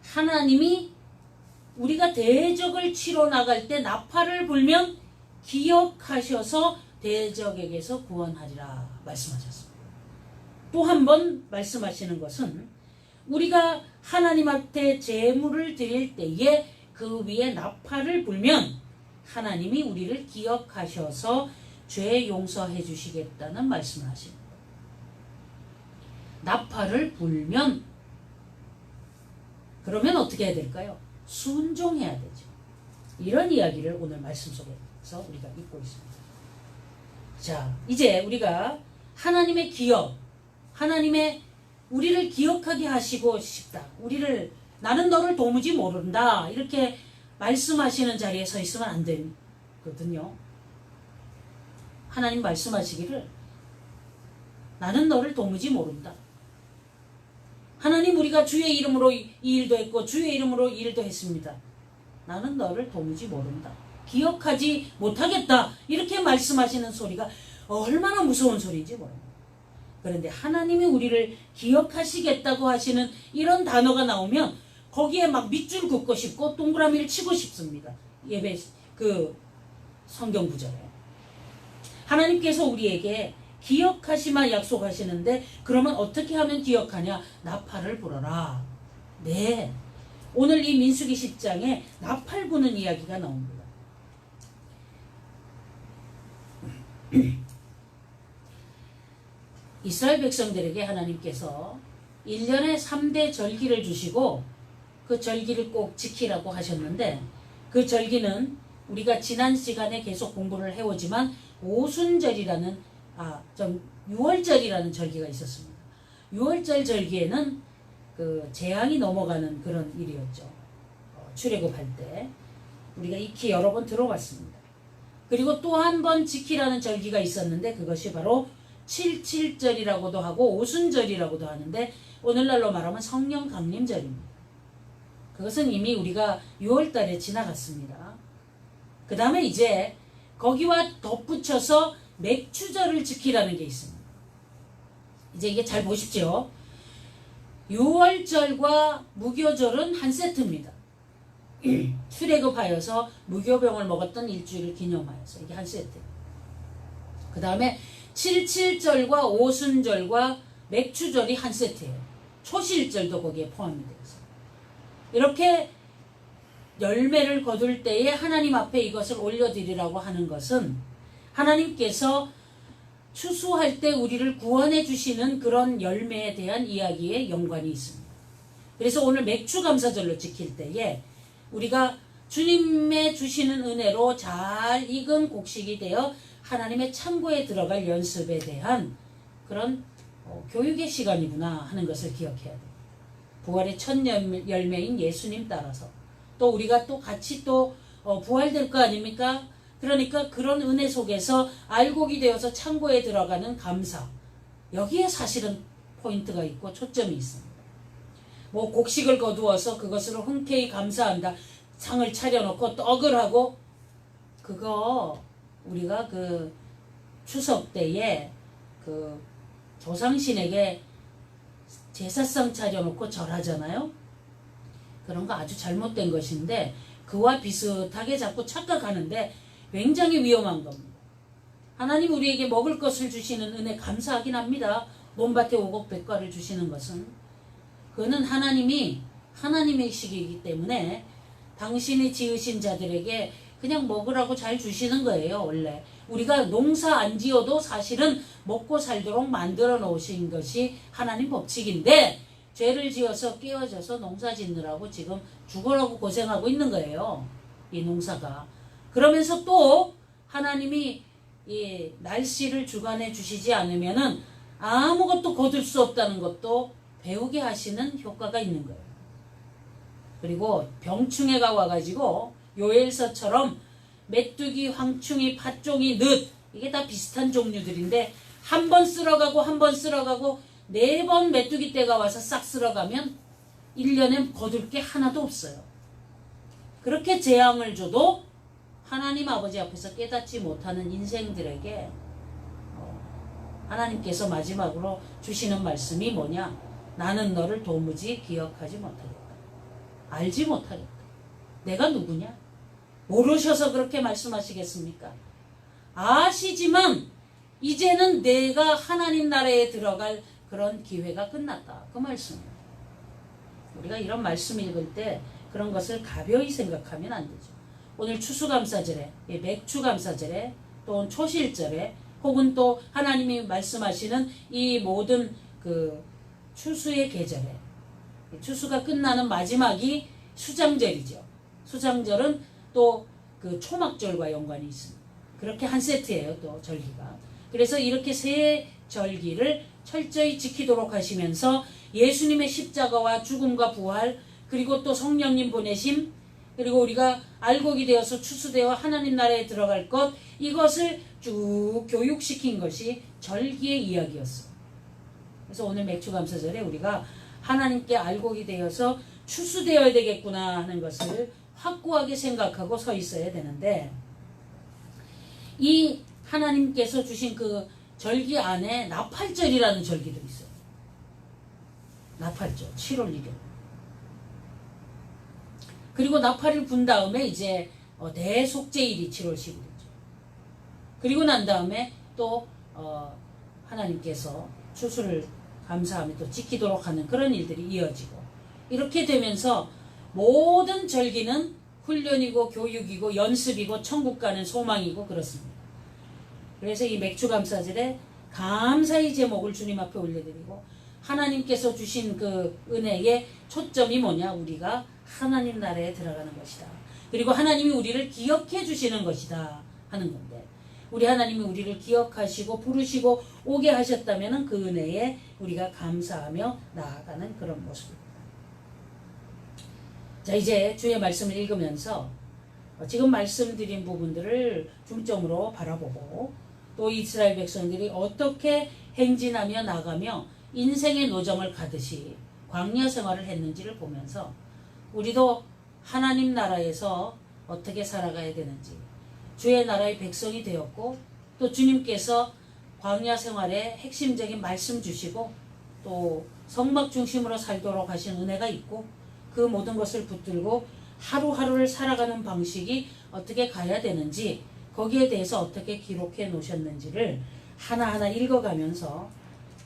하나님이 우리가 대적을 치러 나갈 때 나팔을 불면 기억하셔서 대적에게서 구원하리라 말씀하셨습니다. 또 한 번 말씀하시는 것은 우리가 하나님 앞에 제물을 드릴 때에 그 위에 나팔을 불면 하나님이 우리를 기억하셔서 죄 용서해 주시겠다는 말씀을 하십니다. 나팔을 불면 그러면 어떻게 해야 될까요? 순종해야 되죠. 이런 이야기를 오늘 말씀 속에서 우리가 읽고 있습니다. 자, 이제 우리가 하나님의 기억, 하나님의 우리를 기억하게 하시고 싶다. 나는 너를 도무지 모른다. 이렇게 말씀하시는 자리에 서 있으면 안 되거든요. 하나님 말씀하시기를 나는 너를 도무지 모른다. 하나님 우리가 주의 이름으로 이 일도 했고 주의 이름으로 이 일도 했습니다. 나는 너를 도무지 모른다. 기억하지 못하겠다. 이렇게 말씀하시는 소리가 얼마나 무서운 소리인지 모릅니다. 그런데 하나님이 우리를 기억하시겠다고 하시는 이런 단어가 나오면 거기에 막 밑줄 긋고 싶고 동그라미를 치고 싶습니다. 예배 성경 구절에 하나님께서 우리에게 기억하시마 약속하시는데 그러면 어떻게 하면 기억하냐? 나팔을 불어라. 네, 오늘 이 민수기 10장에 나팔 부는 이야기가 나옵니다. 이스라엘 백성들에게 하나님께서 1년에 3대 절기를 주시고 그 절기를 꼭 지키라고 하셨는데 그 절기는 우리가 지난 시간에 계속 공부를 해오지만 오순절이라는 6월절이라는 절기가 있었습니다. 6월절 절기에는 그 재앙이 넘어가는 그런 일이었죠. 출애굽할 때 우리가 익히 여러 번 들어봤습니다. 그리고 또 한 번 지키라는 절기가 있었는데 그것이 바로 77절이라고도 하고 오순절이라고도 하는데 오늘날로 말하면 성령 강림절입니다. 그것은 이미 우리가 6월달에 지나갔습니다. 그 다음에 이제 거기와 덧붙여서 맥추절을 지키라는 게 있습니다. 이제 이게 잘 보십시오. 6월절과 무교절은 한 세트입니다. 출애굽하여서 무교병을 먹었던 일주일을 기념하여서 이게 한 세트. 그 다음에 77절과 오순절과 맥추절이 한 세트예요. 초실절도 거기에 포함이 되어 있어요. 이렇게 열매를 거둘 때에 하나님 앞에 이것을 올려드리라고 하는 것은 하나님께서 추수할 때 우리를 구원해 주시는 그런 열매에 대한 이야기에 연관이 있습니다. 그래서 오늘 맥추감사절로 지킬 때에 우리가 주님의 주시는 은혜로 잘 익은 곡식이 되어 하나님의 창고에 들어갈 연습에 대한 그런 교육의 시간이구나 하는 것을 기억해야 돼요. 부활의 첫 열매인 예수님 따라서 또 우리가 또 같이 또 부활될 거 아닙니까? 그러니까 그런 은혜 속에서 알곡이 되어서 창고에 들어가는 감사, 여기에 사실은 포인트가 있고 초점이 있습니다. 뭐 곡식을 거두어서 그것으로 흔쾌히 감사한다, 상을 차려놓고 떡을 하고, 그거 우리가 그 추석 때에 그 조상신에게 제사상 차려놓고 절하잖아요. 그런 거 아주 잘못된 것인데 그와 비슷하게 자꾸 착각하는데 굉장히 위험한 겁니다. 하나님 우리에게 먹을 것을 주시는 은혜 감사하긴 합니다. 논밭에 오곡백과를 주시는 것은 그거는 하나님의 시기이기 때문에 당신이 지으신 자들에게 그냥 먹으라고 잘 주시는 거예요. 원래 우리가 농사 안 지어도 사실은 먹고 살도록 만들어 놓으신 것이 하나님 법칙인데 죄를 지어서 깨어져서 농사 짓느라고 지금 죽으라고 고생하고 있는 거예요. 이 농사가. 그러면서 또 하나님이 이 날씨를 주관해 주시지 않으면은 아무것도 거둘 수 없다는 것도 배우게 하시는 효과가 있는 거예요. 그리고 병충해가 와가지고 요엘서처럼 메뚜기, 황충이, 팥종이, 늦, 이게 다 비슷한 종류들인데 한 번 쓸어가고 한 번 쓸어가고 4번 메뚜기 떼가 와서 싹 쓸어가면 1년에 거둘 게 하나도 없어요. 그렇게 재앙을 줘도 하나님 아버지 앞에서 깨닫지 못하는 인생들에게 하나님께서 마지막으로 주시는 말씀이 뭐냐? 나는 너를 도무지 기억하지 못하겠다. 알지 못하겠다. 내가 누구냐? 모르셔서 그렇게 말씀하시겠습니까? 아시지만 이제는 내가 하나님 나라에 들어갈 그런 기회가 끝났다. 그 말씀이에요. 우리가 이런 말씀 읽을 때 그런 것을 가벼이 생각하면 안 되죠. 오늘 추수감사절에, 맥추감사절에, 또 초실절에, 혹은 또 하나님이 말씀하시는 이 모든 그 추수의 계절에, 추수가 끝나는 마지막이 수장절이죠. 수장절은 또 그 초막절과 연관이 있습니다. 그렇게 한 세트예요, 또 절기가. 그래서 이렇게 세 절기를 철저히 지키도록 하시면서 예수님의 십자가와 죽음과 부활, 그리고 또 성령님 보내심, 그리고 우리가 알곡이 되어서 추수되어 하나님 나라에 들어갈 것, 이것을 쭉 교육시킨 것이 절기의 이야기였어요. 그래서 오늘 맥주감사절에 우리가 하나님께 알곡이 되어서 추수되어야 되겠구나 하는 것을 확고하게 생각하고 서 있어야 되는데, 이 하나님께서 주신 그 절기 안에 나팔절이라는 절기도 있어요. 나팔절 7월 1일. 그리고 나팔을 분 다음에 이제 대속죄일이 7월 10일이죠. 그리고 난 다음에 또 하나님께서 추수를 감사하며 또 지키도록 하는 그런 일들이 이어지고, 이렇게 되면서 모든 절기는 훈련이고 교육이고 연습이고 천국 가는 소망이고 그렇습니다. 그래서 이 맥주감사절에 감사의 제목을 주님 앞에 올려드리고, 하나님께서 주신 그 은혜의 초점이 뭐냐? 우리가 하나님 나라에 들어가는 것이다. 그리고 하나님이 우리를 기억해 주시는 것이다 하는 건데, 우리 하나님이 우리를 기억하시고 부르시고 오게 하셨다면 그 은혜에 우리가 감사하며 나아가는 그런 모습입니다. 자, 이제 주의 말씀을 읽으면서 지금 말씀드린 부분들을 중점으로 바라보고, 또 이스라엘 백성들이 어떻게 행진하며 나가며 인생의 노정을 가듯이 광야 생활을 했는지를 보면서 우리도 하나님 나라에서 어떻게 살아가야 되는지, 주의 나라의 백성이 되었고, 또 주님께서 광야 생활에 핵심적인 말씀 주시고 또 성막 중심으로 살도록 하신 은혜가 있고, 그 모든 것을 붙들고 하루하루를 살아가는 방식이 어떻게 가야 되는지, 거기에 대해서 어떻게 기록해 놓으셨는지를 하나하나 읽어가면서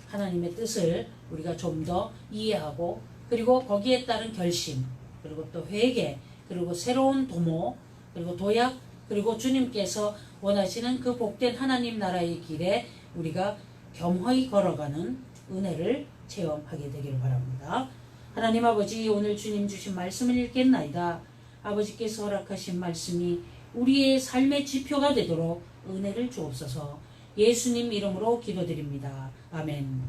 하나님의 뜻을 우리가 좀 더 이해하고, 그리고 거기에 따른 결심, 그리고 또 회개, 그리고 새로운 도모, 그리고 도약, 그리고 주님께서 원하시는 그 복된 하나님 나라의 길에 우리가 겸허히 걸어가는 은혜를 체험하게 되기를 바랍니다. 하나님 아버지, 오늘 주님 주신 말씀을 읽겠나이다. 아버지께서 허락하신 말씀이 우리의 삶의 지표가 되도록 은혜를 주옵소서. 예수님 이름으로 기도드립니다. 아멘.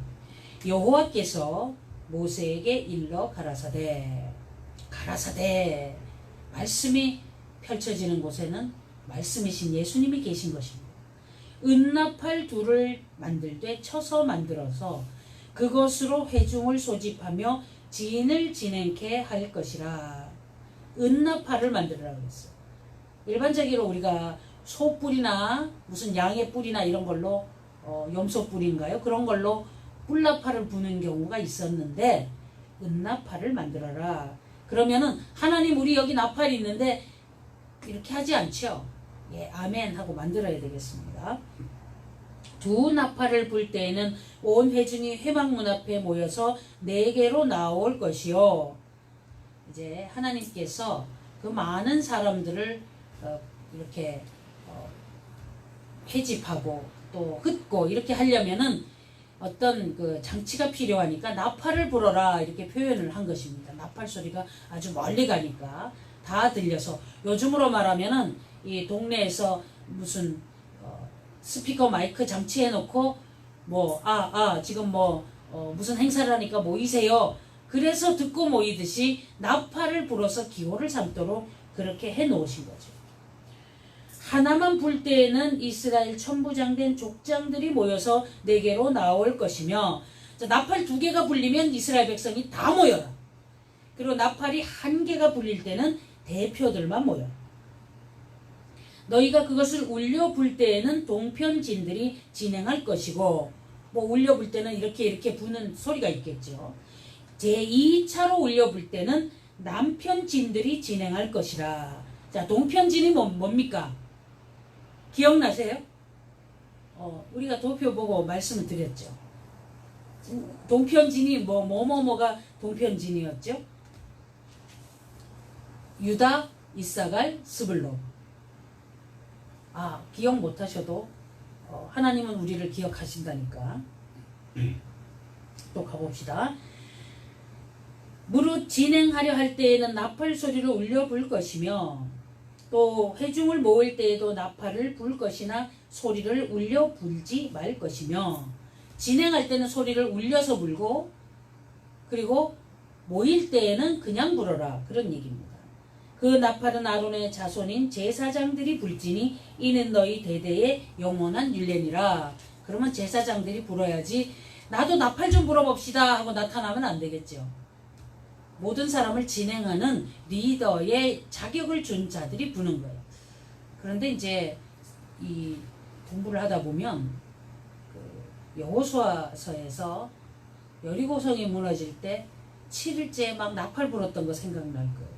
여호와께서 모세에게 일러 가라사대 말씀이 펼쳐지는 곳에는 말씀이신 예수님이 계신 것입니다. 은나팔 둘을 만들되 쳐서 만들어서 그것으로 회중을 소집하며 진을 진행케 할 것이라. 은나팔을 만들으라고 했어요. 일반적으로 우리가 소뿔이나 무슨 양의 뿔이나 이런 걸로 염소뿔인가요? 그런 걸로 뿔나팔을 부는 경우가 있었는데, 은나팔을 만들어라. 그러면은 하나님, 우리 여기 나팔이 있는데 이렇게 하지 않죠. 예, 아멘 하고 만들어야 되겠습니다. 두 나팔을 불 때에는 온 회중이 회막문 앞에 모여서 네개로 나올 것이요. 이제 하나님께서 그 많은 사람들을 이렇게 회집하고 또 흩고 이렇게 하려면은 어떤 그 장치가 필요하니까 나팔을 불어라 이렇게 표현을 한 것입니다. 나팔 소리가 아주 멀리 가니까 다 들려서, 요즘으로 말하면은 이 동네에서 무슨 스피커 마이크 장치 해놓고 지금 무슨 행사를 하니까 모이세요. 그래서 듣고 모이듯이 나팔을 불어서 기호를 삼도록 그렇게 해놓으신 거죠. 하나만 불 때에는 이스라엘 천부장된 족장들이 모여서 네개로 나올 것이며, 나팔 2개가 불리면 이스라엘 백성이 다 모여라. 그리고 나팔이 1개가 불릴 때는 대표들만 모여라. 너희가 그것을 울려 불 때에는 동편진들이 진행할 것이고, 뭐 올려볼 때는 이렇게 부는 소리가 있겠죠. 제2차로 올려볼 때는 남편진들이 진행할 것이라. 자, 동편진이 뭡니까? 기억나세요? 우리가 도표 보고 말씀을 드렸죠. 동편진이 뭐가 동편진이었죠? 유다, 이사갈, 스불론. 기억 못하셔도 하나님은 우리를 기억하신다니까. 또 가봅시다. 무릇 진행하려 할 때에는 나팔 소리를 울려 불 것이며 또 회중을 모을 때에도 나팔을 불 것이나 소리를 울려 불지 말 것이며. 진행할 때는 소리를 울려서 불고 그리고 모일 때에는 그냥 불어라, 그런 얘기입니다. 그 나팔은 아론의 자손인 제사장들이 불지니 이는 너희 대대의 영원한 율례니라. 그러면 제사장들이 불어야지 나도 나팔 좀 불어봅시다 하고 나타나면 안 되겠죠. 모든 사람을 진행하는 리더의 자격을 준 자들이 부는 거예요. 그런데 이제 이 공부를 하다 보면 여호수아서에서 여리고성이 무너질 때 7일째 막 나팔 불었던 거 생각날 거예요.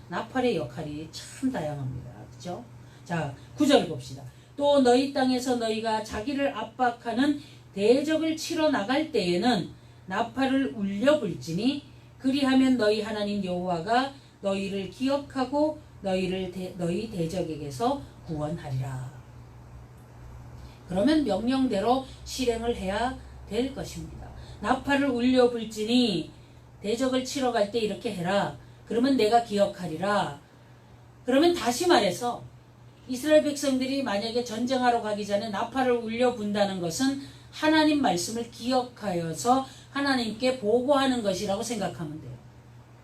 나팔의 역할이 참 다양합니다. 그렇죠? 자, 9절 봅시다. 또 너희 땅에서 너희가 자기를 압박하는 대적을 치러 나갈 때에는 나팔을 울려 불지니 그리하면 너희 하나님 여호와가 너희를 기억하고 너희 대적에게서 구원하리라. 그러면 명령대로 실행을 해야 될 것입니다. 나팔을 울려 불지니 대적을 치러 갈 때 이렇게 해라. 그러면 내가 기억하리라. 그러면 다시 말해서 이스라엘 백성들이 만약에 전쟁하러 가기 전에 나팔을 울려 분다는 것은 하나님 말씀을 기억하여서 하나님께 보고하는 것이라고 생각하면 돼요.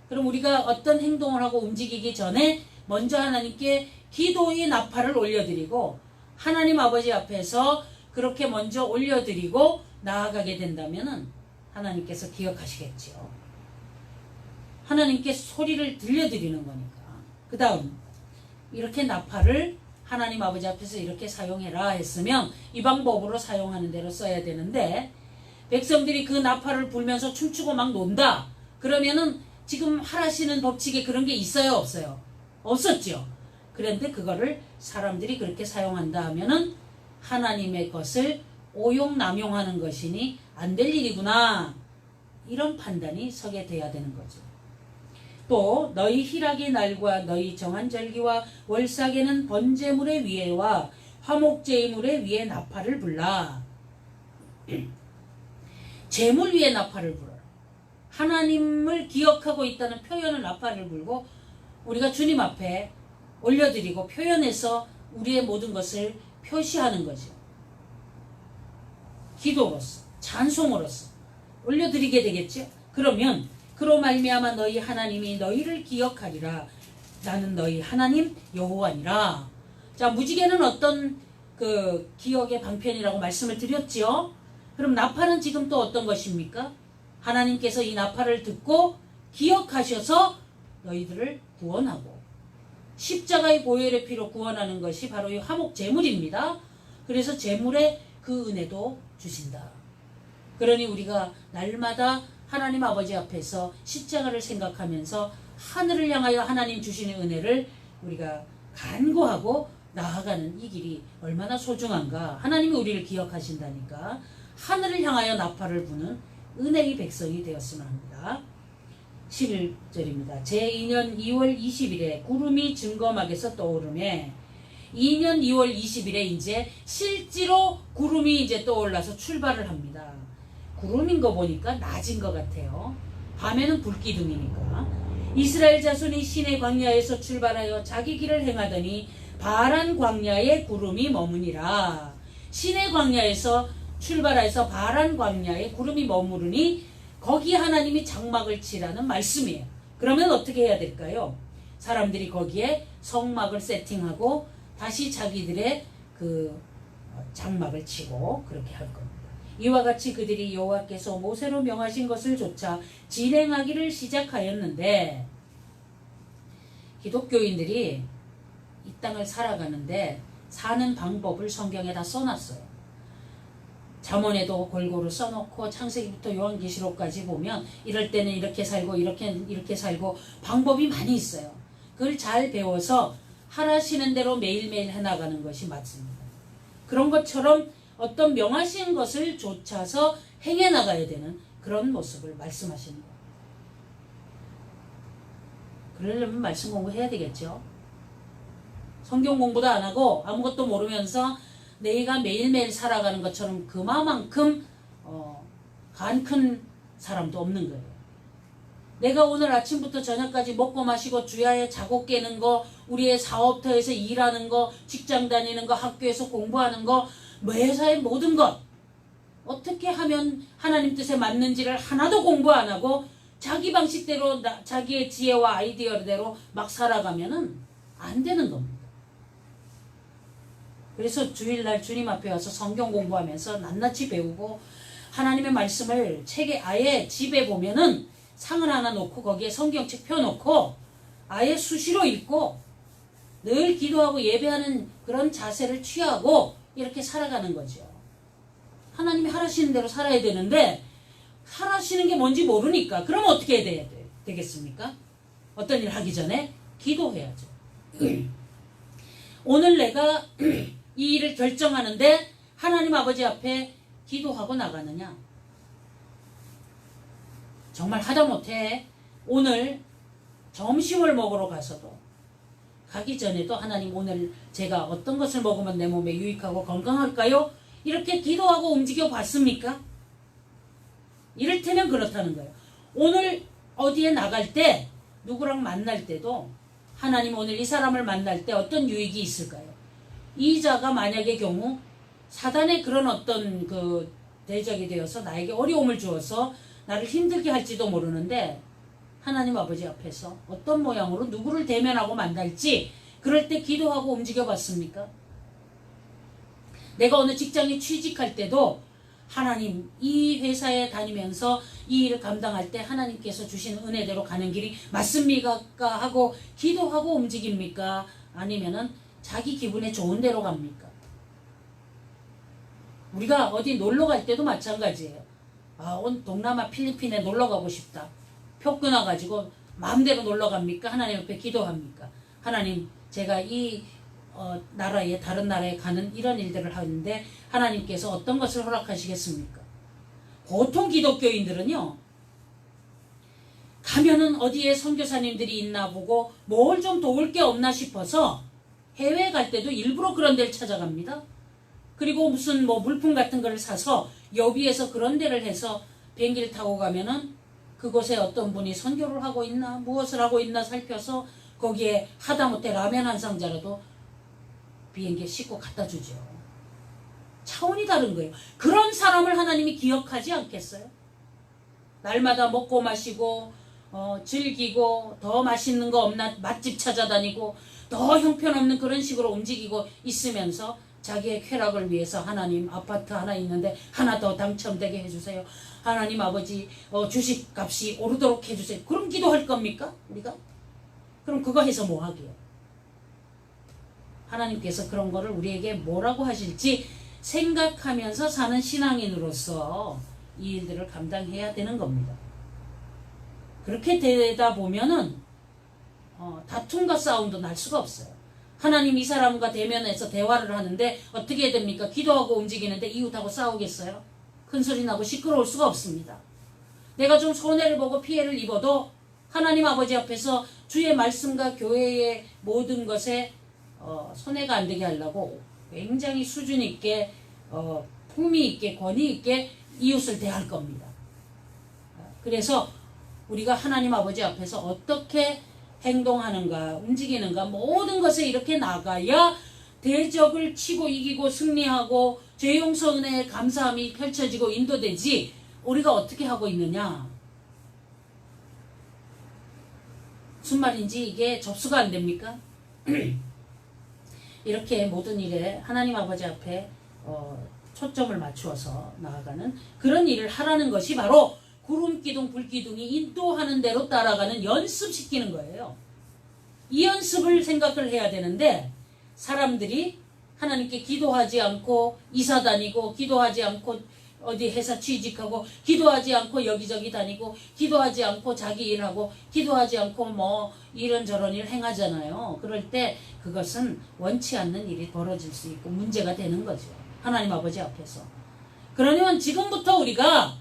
그럼 우리가 어떤 행동을 하고 움직이기 전에 먼저 하나님께 기도의 나팔을 올려드리고 하나님 아버지 앞에서 그렇게 먼저 올려드리고 나아가게 된다면 하나님께서 기억하시겠죠. 하나님께 소리를 들려드리는 거니까. 그 다음 이렇게 나팔을 하나님 아버지 앞에서 이렇게 사용해라 했으면 이 방법으로 사용하는 대로 써야 되는데 백성들이 그 나팔을 불면서 춤추고 막 논다. 그러면은 지금 하라시는 법칙에 그런 게 있어요, 없어요? 없었죠. 그런데 그거를 사람들이 그렇게 사용한다 하면은 하나님의 것을 오용 남용하는 것이니 안 될 일이구나. 이런 판단이 서게 돼야 되는 거죠. 또 너희 희락의 날과 너희 정한 절기와 월삭에는 번제물의 위에와 화목제물의 위에 나팔을 불라. 제물 위에 나팔을 불어라. 하나님을 기억하고 있다는 표현을 나팔을 불고 우리가 주님 앞에 올려드리고 표현해서 우리의 모든 것을 표시하는 거죠. 기도로서 찬송으로서 올려드리게 되겠죠. 그러면 그로 말미암아 너희 하나님이 너희를 기억하리라. 나는 너희 하나님 여호와니라. 자, 무지개는 어떤 그 기억의 방편이라고 말씀을 드렸죠. 그럼 나팔은 지금 또 어떤 것입니까? 하나님께서 이 나팔을 듣고 기억하셔서 너희들을 구원하고 십자가의 보혈의 피로 구원하는 것이 바로 이 화목 제물입니다. 그래서 제물에 그 은혜도 주신다. 그러니 우리가 날마다 하나님 아버지 앞에서 십자가를 생각하면서 하늘을 향하여 하나님 주시는 은혜를 우리가 간구하고 나아가는 이 길이 얼마나 소중한가. 하나님이 우리를 기억하신다니까 하늘을 향하여 나팔을 부는 은혜의 백성이 되었으면 합니다. 11절입니다. 제2년 2월 20일에 구름이 증거막에서 떠오르매 2년 2월 20일에 이제 실제로 구름이 이제 떠올라서 출발을 합니다. 구름인 거 보니까 낮인 것 같아요. 밤에는 불기둥이니까. 이스라엘 자손이 시내 광야에서 출발하여 자기 길을 행하더니 바란 광야에 구름이 머무니라. 시내 광야에서 출발해서 바란 광야에 구름이 머무르니 거기에 하나님이 장막을 치라는 말씀이에요. 그러면 어떻게 해야 될까요? 사람들이 거기에 성막을 세팅하고 다시 자기들의 그 장막을 치고 그렇게 할 겁니다. 이와 같이 그들이 여호와께서 모세로 명하신 것을 조차 진행하기를 시작하였는데 기독교인들이 이 땅을 살아가는데 사는 방법을 성경에 다 써놨어요. 잠언에도 골고루 써놓고 창세기부터 요한계시록까지 보면 이럴 때는 이렇게 살고 이렇게 살고 방법이 많이 있어요. 그걸 잘 배워서 하라시는 대로 매일매일 해나가는 것이 맞습니다. 그런 것처럼 어떤 명하신 것을 좇아서 행해나가야 되는 그런 모습을 말씀하시는 거예요. 그러려면 말씀 공부해야 되겠죠. 성경 공부도 안 하고 아무것도 모르면서 내가 매일매일 살아가는 것처럼 그만큼 간 큰 사람도 없는 거예요. 내가 오늘 아침부터 저녁까지 먹고 마시고 주야에 자고 깨는 거, 우리의 사업터에서 일하는 거, 직장 다니는 거, 학교에서 공부하는 거, 회사의 모든 것 어떻게 하면 하나님 뜻에 맞는지를 하나도 공부 안 하고 자기 방식대로 자기의 지혜와 아이디어대로 막 살아가면은 안 되는 겁니다. 그래서 주일날 주님 앞에 와서 성경 공부하면서 낱낱이 배우고 하나님의 말씀을 책에 아예 집에 보면은 상을 하나 놓고 거기에 성경책 펴놓고 아예 수시로 읽고 늘 기도하고 예배하는 그런 자세를 취하고 이렇게 살아가는 거죠. 하나님이 하라시는 대로 살아야 되는데 하라시는 게 뭔지 모르니까 그럼 어떻게 해야 되겠습니까? 어떤 일 하기 전에 기도해야죠. 오늘 내가 이 일을 결정하는데 하나님 아버지 앞에 기도하고 나가느냐? 정말 하다못해 오늘 점심을 먹으러 가서도 가기 전에도 하나님 오늘 제가 어떤 것을 먹으면 내 몸에 유익하고 건강할까요? 이렇게 기도하고 움직여 봤습니까? 이를테면 그렇다는 거예요. 오늘 어디에 나갈 때 누구랑 만날 때도 하나님 오늘 이 사람을 만날 때 어떤 유익이 있을까요? 이 자가 만약의 경우 사단의 그런 어떤 그 대적이 되어서 나에게 어려움을 주어서 나를 힘들게 할지도 모르는데 하나님 아버지 앞에서 어떤 모양으로 누구를 대면하고 만날지 그럴 때 기도하고 움직여 봤습니까? 내가 어느 직장에 취직할 때도 하나님 이 회사에 다니면서 이 일을 감당할 때 하나님께서 주신 은혜대로 가는 길이 맞습니까? 하고 기도하고 움직입니까? 아니면은 자기 기분에 좋은 대로 갑니까? 우리가 어디 놀러 갈 때도 마찬가지예요. 온 동남아 필리핀에 놀러 가고 싶다. 표 끊어가지고 마음대로 놀러 갑니까? 하나님 앞에 기도합니까? 하나님 제가 이 나라에 다른 나라에 가는 이런 일들을 하는데 하나님께서 어떤 것을 허락하시겠습니까? 보통 기독교인들은요. 가면은 어디에 선교사님들이 있나 보고 뭘 좀 도울 게 없나 싶어서 해외에 갈 때도 일부러 그런 데를 찾아갑니다. 그리고 무슨 뭐 물품 같은 걸 사서 여비에서 그런 데를 해서 비행기를 타고 가면은 그곳에 어떤 분이 선교를 하고 있나 무엇을 하고 있나 살펴서 거기에 하다못해 라면 한 상자라도 비행기에 싣고 갖다 주죠. 차원이 다른 거예요. 그런 사람을 하나님이 기억하지 않겠어요? 날마다 먹고 마시고 즐기고 더 맛있는 거 없나 맛집 찾아다니고 더 형편없는 그런 식으로 움직이고 있으면서 자기의 쾌락을 위해서 하나님 아파트 하나 있는데 하나 더 당첨되게 해주세요. 하나님 아버지 주식값이 오르도록 해주세요. 그럼 기도할 겁니까? 우리가? 그럼 그거 해서 뭐 하게요? 하나님께서 그런 거를 우리에게 뭐라고 하실지 생각하면서 사는 신앙인으로서 이 일들을 감당해야 되는 겁니다. 그렇게 되다 보면은 다툼과 싸움도 날 수가 없어요. 하나님 이 사람과 대면해서 대화를 하는데 어떻게 해야 됩니까? 기도하고 움직이는데 이웃하고 싸우겠어요? 큰 소리 나고 시끄러울 수가 없습니다. 내가 좀 손해를 보고 피해를 입어도 하나님 아버지 앞에서 주의 말씀과 교회의 모든 것에 손해가 안 되게 하려고 굉장히 수준 있게 품위 있게 권위 있게 이웃을 대할 겁니다. 그래서 우리가 하나님 아버지 앞에서 어떻게 행동하는가 움직이는가 모든 것에 이렇게 나가야 대적을 치고 이기고 승리하고 죄 용서 은혜의 감사함이 펼쳐지고 인도되지 우리가 어떻게 하고 있느냐 무슨 말인지 이게 접수가 안 됩니까? 이렇게 모든 일에 하나님 아버지 앞에 초점을 맞추어서 나아가는 그런 일을 하라는 것이 바로 구름기둥 불기둥이 인도하는 대로 따라가는 연습시키는 거예요. 이 연습을 생각을 해야 되는데 사람들이 하나님께 기도하지 않고 이사 다니고 기도하지 않고 어디 회사 취직하고 기도하지 않고 여기저기 다니고 기도하지 않고 자기 일하고 기도하지 않고 뭐 이런저런 일 행하잖아요. 그럴 때 그것은 원치 않는 일이 벌어질 수 있고 문제가 되는 거죠. 하나님 아버지 앞에서. 그러면 지금부터 우리가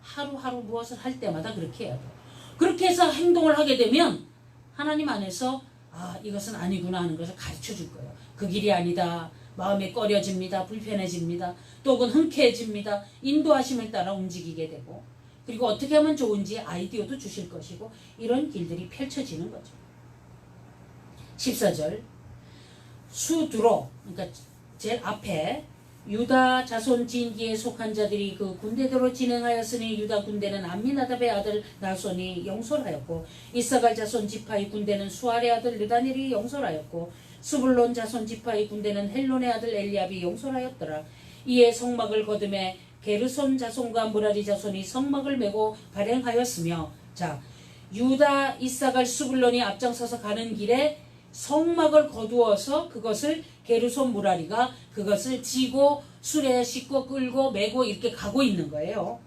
하루하루 무엇을 할 때마다 그렇게 해야 돼요. 그렇게 해서 행동을 하게 되면 하나님 안에서 이것은 아니구나 하는 것을 가르쳐 줄 거예요. 그 길이 아니다. 마음이 꺼려집니다. 불편해집니다. 또 혹은 흔쾌해집니다. 인도하심을 따라 움직이게 되고 그리고 어떻게 하면 좋은지 아이디어도 주실 것이고 이런 길들이 펼쳐지는 거죠. 14절 수두로 그러니까 제일 앞에 유다 자손 진기에 속한 자들이 그 군대대로 진행하였으니 유다 군대는 암미나답의 아들 나손이 영솔하였고 이사갈 자손 지파의 군대는 수알의 아들 르다넬이 영솔하였고 스불론 자손 지파의 군대는 헬론의 아들 엘리압이 영솔하였더라. 이에 성막을 거둠에 게르손 자손과 무라리 자손이 성막을 메고 발행하였으며 자 유다 이사갈 스불론이 앞장서서 가는 길에 성막을 거두어서 그것을 게르손 무라리가 그것을 지고 수레에 싣고 끌고 메고 이렇게 가고 있는 거예요.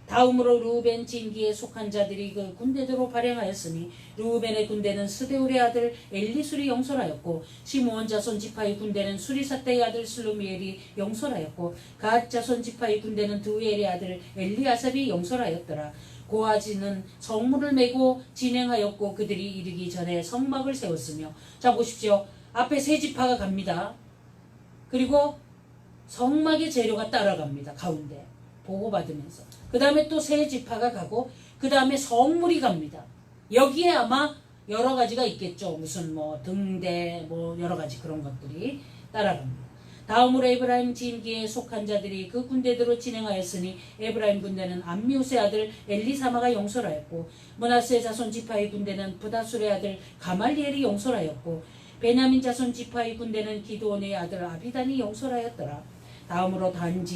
다음으로 르우벤 진기에 속한 자들이 그 군대대로 발행하였으니 르우벤의 군대는 스데울의 아들 엘리술이 영솔하였고 시므온 자손 지파의 군대는 수리사떼의 아들 슬루미엘이 영솔하였고 갓 자손 지파의 군대는 드우엘의 아들 엘리아삽이 영솔하였더라. 고아지는 성문을 메고 진행하였고 그들이 이르기 전에 성막을 세웠으며 자 보십시오. 앞에 세 지파가 갑니다. 그리고 성막의 재료가 따라갑니다. 가운데 보고받으면서 그 다음에 또 세 지파가 가고 그 다음에 성물이 갑니다. 여기에 아마 여러 가지가 있겠죠. 무슨 뭐 등대 뭐 여러 가지 그런 것들이 따라갑니다. 다음으로 에브라임 진기에 속한 자들이 그 군대대로 진행하였으니 에브라임 군대는 암미우스의 아들 엘리사마가 영솔하였고 므낫세 자손 지파의 군대는 부다술의 아들 가말리엘이 영솔하였고 베냐민 자손 지파의 군대는 기드온의 아들 아비단이 영솔하였더라. 다음으로 단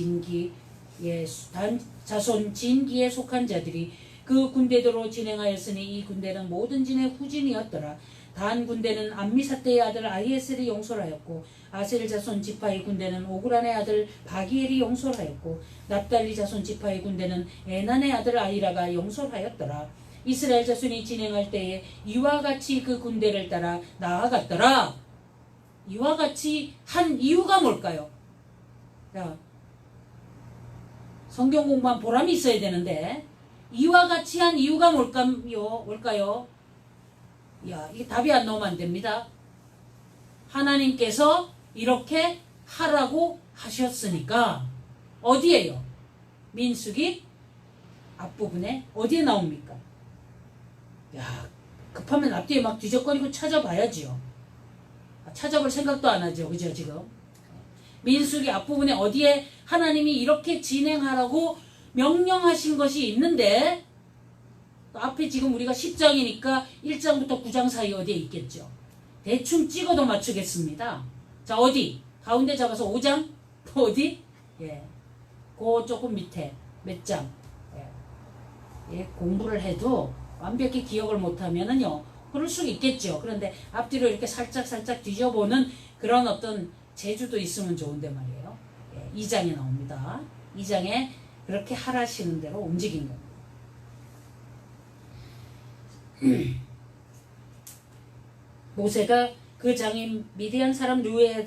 자손 진기에 속한 자들이 그 군대대로 진행하였으니 이 군대는 모든 진의 후진이었더라. 단 군대는 암미사떼의 아들 아이에셀이 영솔하였고 아셀 자손 지파의 군대는 오그란의 아들 바기엘이 영솔하였고 납달리 자손 지파의 군대는 에난의 아들 아이라가 영솔하였더라. 이스라엘 자손이 진행할 때에 이와 같이 그 군대를 따라 나아갔더라. 이와 같이 한 이유가 뭘까요? 자, 성경 공부한 보람이 있어야 되는데 이와 같이 한 이유가 뭘까요? 야, 이게 답이 안 나오면 안 됩니다. 하나님께서 이렇게 하라고 하셨으니까 어디에요? 민수기 앞부분에 어디에 나옵니까? 야, 급하면 앞뒤에 막 뒤적거리고 찾아봐야지요. 찾아볼 생각도 안 하죠. 그죠, 지금? 민수기 앞부분에 어디에 하나님이 이렇게 진행하라고 명령하신 것이 있는데 앞에 지금 우리가 10장이니까 1장부터 9장 사이 어디에 있겠죠. 대충 찍어도 맞추겠습니다. 자, 어디? 가운데 잡아서 5장? 또 어디? 예. 그 조금 밑에 몇 장? 예. 공부를 해도 완벽히 기억을 못하면은요, 그럴 수 있겠죠. 그런데 앞뒤로 이렇게 살짝 뒤져보는 그런 어떤 재주도 있으면 좋은데 말이에요. 예. 2장에 나옵니다. 2장에 그렇게 하라시는 대로 움직인 겁니다. 모세가 그 장인 미디안 사람 르우의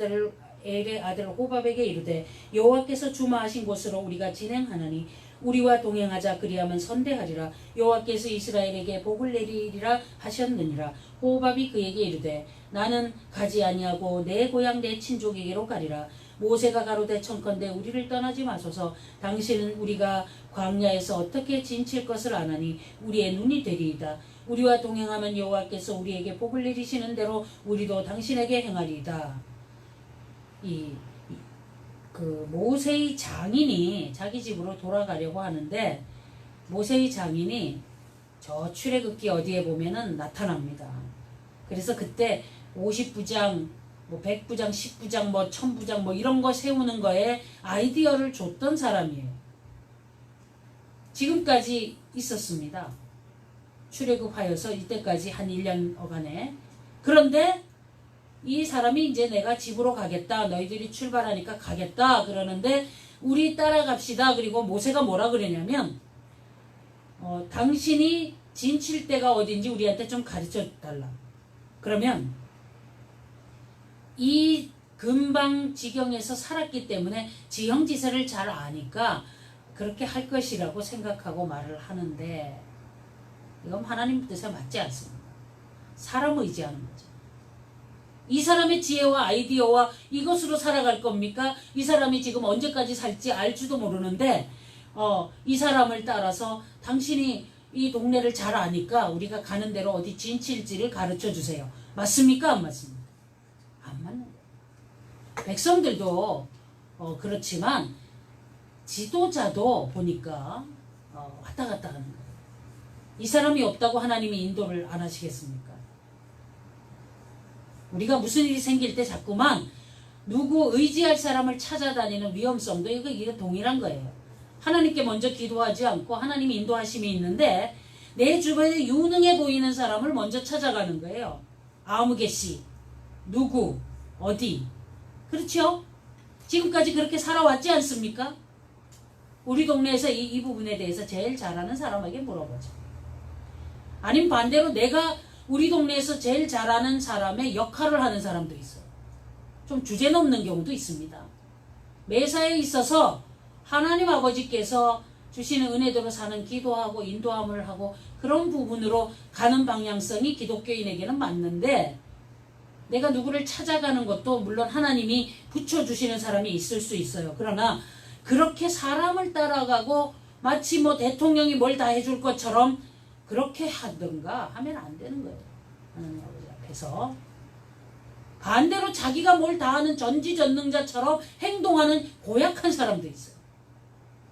엘의 아들 호밥에게 이르되 여호와께서 주마하신 곳으로 우리가 진행하나니 우리와 동행하자. 그리하면 선대하리라. 여호와께서 이스라엘에게 복을 내리리라 하셨느니라. 호밥이 그에게 이르되 나는 가지 아니하고 내 고향 내 친족에게로 가리라. 모세가 가로되 청컨대 우리를 떠나지 마소서. 당신은 우리가 광야에서 어떻게 진칠 것을 아나니 우리의 눈이 되리이다. 우리와 동행하면 여호와께서 우리에게 복을 내리시는 대로 우리도 당신에게 행하리이다. 그 모세의 장인이 자기 집으로 돌아가려고 하는데 모세의 장인이 저 출애굽기 어디에 보면은 나타납니다. 그래서 그때 50부장, 뭐 100부장, 10부장, 뭐 1000부장 뭐 이런 거 세우는 거에 아이디어를 줬던 사람이에요. 지금까지 있었습니다. 출애굽하여서 이때까지 한 1년 어간에. 그런데 이 사람이 이제 내가 집으로 가겠다. 너희들이 출발하니까 가겠다. 그러는데 우리 따라갑시다. 그리고 모세가 뭐라 그러냐면 당신이 진칠 데가 어딘지 우리한테 좀 가르쳐 달라. 그러면 이 근방 지경에서 살았기 때문에 지형지세를 잘 아니까 그렇게 할 것이라고 생각하고 말을 하는데 이건 하나님 뜻에 맞지 않습니다. 사람 의지하는 거죠. 이 사람의 지혜와 아이디어와 이것으로 살아갈 겁니까? 이 사람이 지금 언제까지 살지 알지도 모르는데 이 사람을 따라서 당신이 이 동네를 잘 아니까 우리가 가는 대로 어디 진칠지를 가르쳐 주세요. 맞습니까? 안 맞습니까? 안 맞는 거예요. 백성들도 그렇지만 지도자도 보니까 왔다 갔다 하는 거예요. 이 사람이 없다고 하나님이 인도를 안 하시겠습니까? 우리가 무슨 일이 생길 때 자꾸만 누구 의지할 사람을 찾아다니는 위험성도 이게 동일한 거예요. 하나님께 먼저 기도하지 않고 하나님이 인도하심이 있는데 내 주변에 유능해 보이는 사람을 먼저 찾아가는 거예요. 아무개 씨, 누구, 어디. 그렇죠? 지금까지 그렇게 살아왔지 않습니까? 우리 동네에서 이 부분에 대해서 제일 잘하는 사람에게 물어보죠. 아니면 반대로 내가 우리 동네에서 제일 잘하는 사람의 역할을 하는 사람도 있어요. 좀 주제넘는 경우도 있습니다. 매사에 있어서 하나님 아버지께서 주시는 은혜대로 사는 기도하고 인도함을 하고 그런 부분으로 가는 방향성이 기독교인에게는 맞는데 내가 누구를 찾아가는 것도 물론 하나님이 붙여주시는 사람이 있을 수 있어요. 그러나 그렇게 사람을 따라가고 마치 뭐 대통령이 뭘 다 해줄 것처럼 그렇게 하든가 하면 안 되는 거예요. 하나님 아버지 앞에서. 반대로 자기가 뭘 다 하는 전지전능자처럼 행동하는 고약한 사람도 있어요.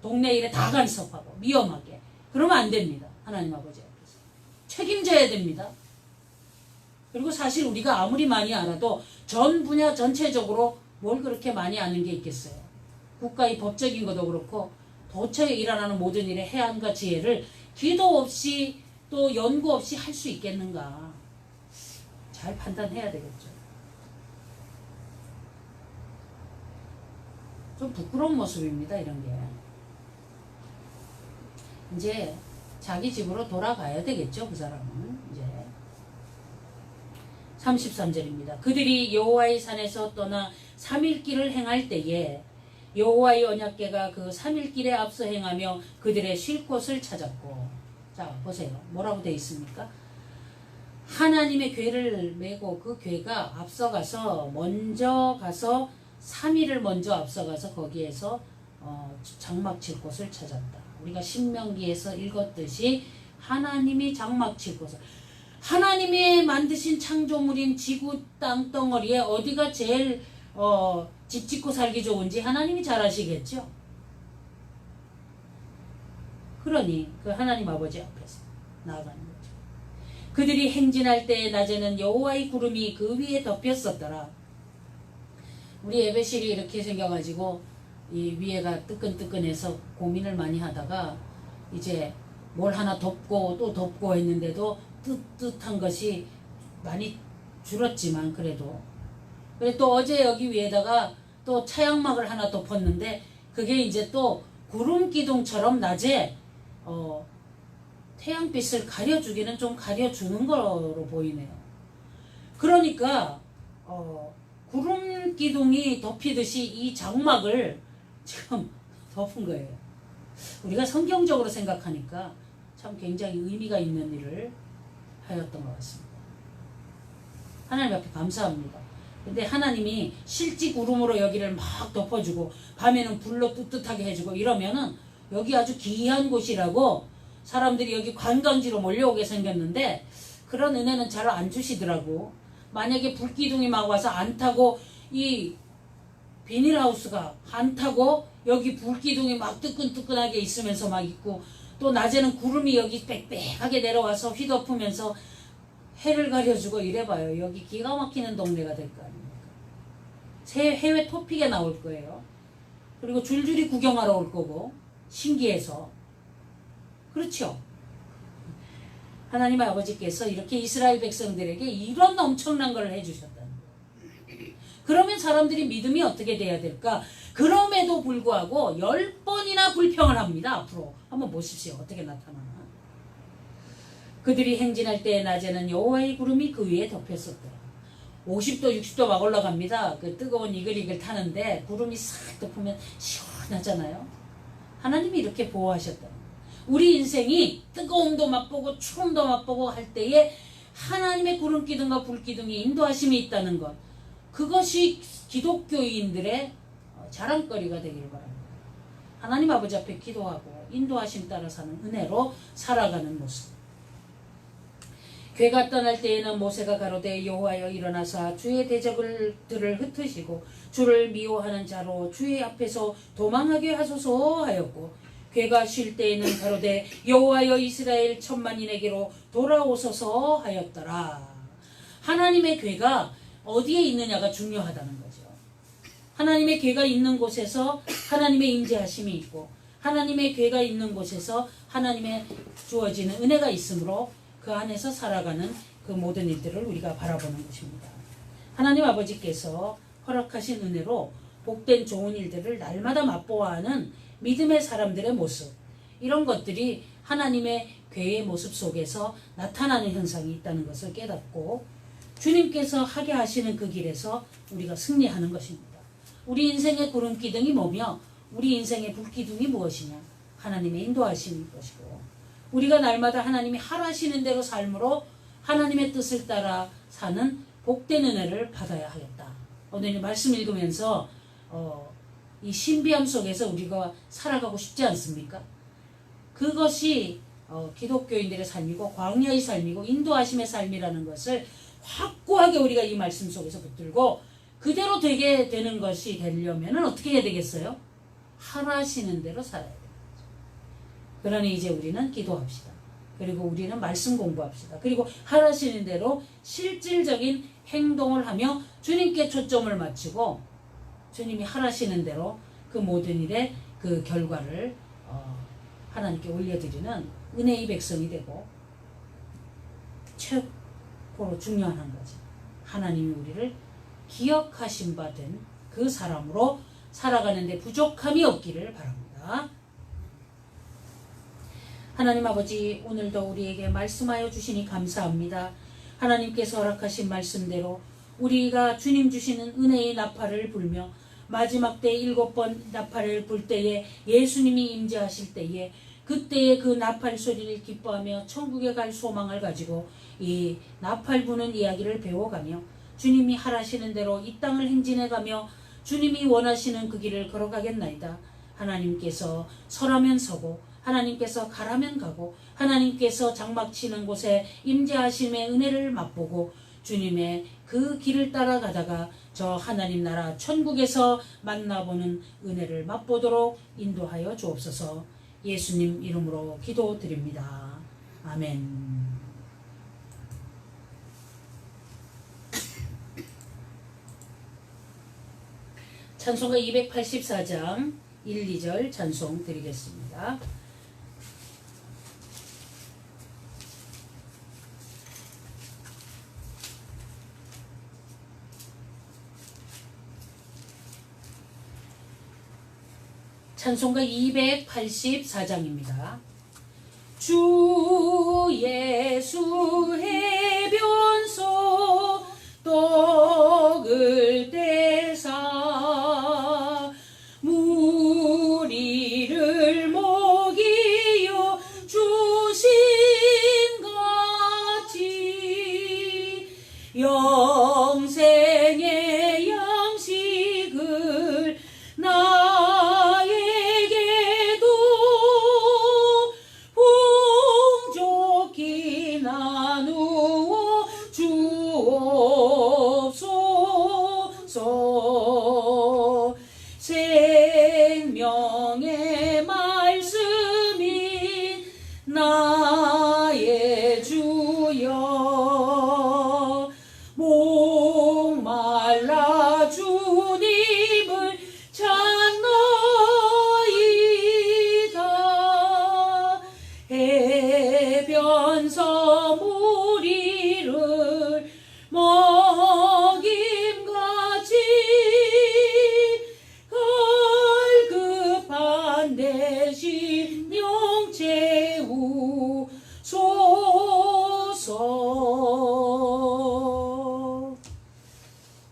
동네 일에 다 간섭하고 위험하게. 그러면 안 됩니다. 하나님 아버지 앞에서. 책임져야 됩니다. 그리고 사실 우리가 아무리 많이 알아도 전 분야 전체적으로 뭘 그렇게 많이 아는 게 있겠어요. 국가의 법적인 것도 그렇고 도처에 일어나는 모든 일의 해안과 지혜를 기도 없이 또 연구 없이 할 수 있겠는가. 잘 판단해야 되겠죠. 좀 부끄러운 모습입니다. 이런 게. 이제 자기 집으로 돌아가야 되겠죠. 그 사람은. 이제 33절입니다. 그들이 여호와의 산에서 떠나 3일길을 행할 때에 여호와의 언약궤가 그 3일길에 앞서 행하며 그들의 쉴 곳을 찾았고. 자 보세요. 뭐라고 되어 있습니까? 하나님의 궤를 메고 그 궤가 앞서가서 먼저 가서 3일을 먼저 앞서가서 거기에서 장막 칠 곳을 찾았다. 우리가 신명기에서 읽었듯이 하나님이 장막 칠 곳을 하나님이 만드신 창조물인 지구 땅덩어리에 어디가 제일 집 짓고 살기 좋은지 하나님이 잘 아시겠죠? 그러니 그 하나님 아버지 앞에서 나아가는 거죠. 그들이 행진할 때 낮에는 여호와의 구름이 그 위에 덮였었더라. 우리 예배실이 이렇게 생겨가지고 이 위에가 뜨끈뜨끈해서 고민을 많이 하다가 이제 뭘 하나 덮고 또 덮고 했는데도 뜨뜻한 것이 많이 줄었지만 그래도 또 어제 여기 위에다가 또 차양막을 하나 덮었는데 그게 이제 또 구름 기둥처럼 낮에 태양빛을 가려주기는 좀 가려주는 거로 보이네요. 그러니까 구름 기둥이 덮이듯이 이 장막을 지금 덮은 거예요. 우리가 성경적으로 생각하니까 참 굉장히 의미가 있는 일을 하였던 것 같습니다. 하나님 앞에 감사합니다. 근데 하나님이 실지 구름으로 여기를 막 덮어주고 밤에는 불로 뜨뜻하게 해주고 이러면은 여기 아주 귀한 곳이라고 사람들이 여기 관광지로 몰려오게 생겼는데 그런 은혜는 잘 안 주시더라고. 만약에 불기둥이 막 와서 안 타고 이 비닐하우스가 안 타고 여기 불기둥이 막 뜨끈뜨끈하게 있으면서 막 있고 또 낮에는 구름이 여기 빽빽하게 내려와서 휘덮으면서 해를 가려주고 이래봐요. 여기 기가 막히는 동네가 될 거 아닙니까? 해외 토픽에 나올 거예요. 그리고 줄줄이 구경하러 올 거고 신기해서. 그렇죠? 하나님 아버지께서 이렇게 이스라엘 백성들에게 이런 엄청난 걸 해주셨다는 거예요. 그러면 사람들이 믿음이 어떻게 돼야 될까? 그럼에도 불구하고 10번이나 불평을 합니다. 앞으로 한번 보십시오. 어떻게 나타나나. 그들이 행진할 때 낮에는 여호와의 구름이 그 위에 덮였었더라. 50도 60도 막 올라갑니다. 그 뜨거운 이글이글 타는데 구름이 싹 덮으면 시원하잖아요. 하나님이 이렇게 보호하셨다. 우리 인생이 뜨거움도 맛보고 추움도 맛보고 할 때에 하나님의 구름 기둥과 불 기둥이 인도하심이 있다는 것, 그것이 기독교인들의 자랑거리가 되기를 바랍니다. 하나님 아버지 앞에 기도하고 인도하심 따라 사는 은혜로 살아가는 모습. 괴가 떠날 때에는 모세가 가로되 여호와여 일어나사 주의 대적들을 흩으시고 주를 미워하는 자로 주의 앞에서 도망하게 하소서 하였고, 괴가 쉴 때에는 가로되 여호와여 이스라엘 천만인에게로 돌아오소서 하였더라. 하나님의 괴가 어디에 있느냐가 중요하다는 거죠. 하나님의 괴가 있는 곳에서 하나님의 임재하심이 있고, 하나님의 괴가 있는 곳에서 하나님의 주어지는 은혜가 있으므로 그 안에서 살아가는 그 모든 일들을 우리가 바라보는 것입니다. 하나님 아버지께서 허락하신 은혜로 복된 좋은 일들을 날마다 맛보아하는 믿음의 사람들의 모습, 이런 것들이 하나님의 괴의 모습 속에서 나타나는 현상이 있다는 것을 깨닫고 주님께서 하게 하시는 그 길에서 우리가 승리하는 것입니다. 우리 인생의 구름기둥이 뭐며 우리 인생의 불기둥이 무엇이냐? 하나님의 인도하심일 것이고, 우리가 날마다 하나님이 하라시는 대로 삶으로 하나님의 뜻을 따라 사는 복된 은혜를 받아야 하겠다. 오늘 말씀 읽으면서 이 신비함 속에서 우리가 살아가고 싶지 않습니까? 그것이 기독교인들의 삶이고 광야의 삶이고 인도하심의 삶이라는 것을 확고하게 우리가 이 말씀 속에서 붙들고 그대로 되게 되는 것이 되려면 어떻게 해야 되겠어요? 하라시는 대로 살아야 돼요. 그러니 이제 우리는 기도합시다. 그리고 우리는 말씀 공부합시다. 그리고 하라시는 대로 실질적인 행동을 하며 주님께 초점을 맞추고 주님이 하라시는 대로 그 모든 일의 그 결과를 하나님께 올려드리는 은혜의 백성이 되고, 최고로 중요한 한 가지, 하나님이 우리를 기억하신 바 된 그 사람으로 살아가는데 부족함이 없기를 바랍니다. 하나님 아버지, 오늘도 우리에게 말씀하여 주시니 감사합니다. 하나님께서 허락하신 말씀대로 우리가 주님 주시는 은혜의 나팔을 불며 마지막 때 7번 나팔을 불 때에 예수님이 임재하실 때에 그때의 그 나팔 소리를 기뻐하며 천국에 갈 소망을 가지고 이 나팔 부는 이야기를 배워가며 주님이 하라시는 대로 이 땅을 행진해가며 주님이 원하시는 그 길을 걸어가겠나이다. 하나님께서 서라면 서고 하나님께서 가라면 가고 하나님께서 장막 치는 곳에 임재하심의 은혜를 맛보고 주님의 그 길을 따라가다가 저 하나님 나라 천국에서 만나보는 은혜를 맛보도록 인도하여 주옵소서. 예수님 이름으로 기도드립니다. 아멘. 찬송가 284장 1, 2절 찬송 드리겠습니다. 찬송가 284장입니다. 주 예수 해변소 떡을 떼사 무리를 먹이어 주신 같이 영생의 양식을 나에게도 풍족히 나누어 주옵소서. 생명의 말씀인 나의 주여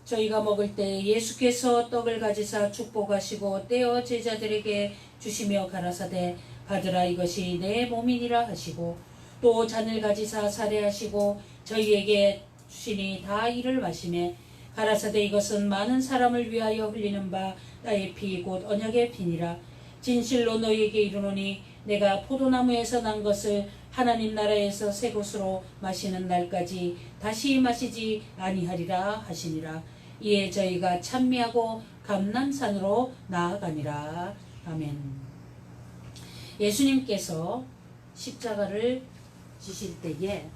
저희가 먹을 때 예수께서 떡을 가지사 축복하시고 떼어 제자들에게 주시며 가라사대 받으라 이것이 내 몸이니라 하시고 또 잔을 가지사 살해하시고 저희에게 주시니 다 이를 마시매 가라사대 이것은 많은 사람을 위하여 흘리는 바 나의 피 곧 언약의 피니라. 진실로 너희에게 이르노니 내가 포도나무에서 난 것을 하나님 나라에서 새 것으로 마시는 날까지 다시 마시지 아니하리라 하시니라. 이에 저희가 찬미하고 감람산으로 나아가니라. 아멘. 예수님께서 십자가를 지실 때에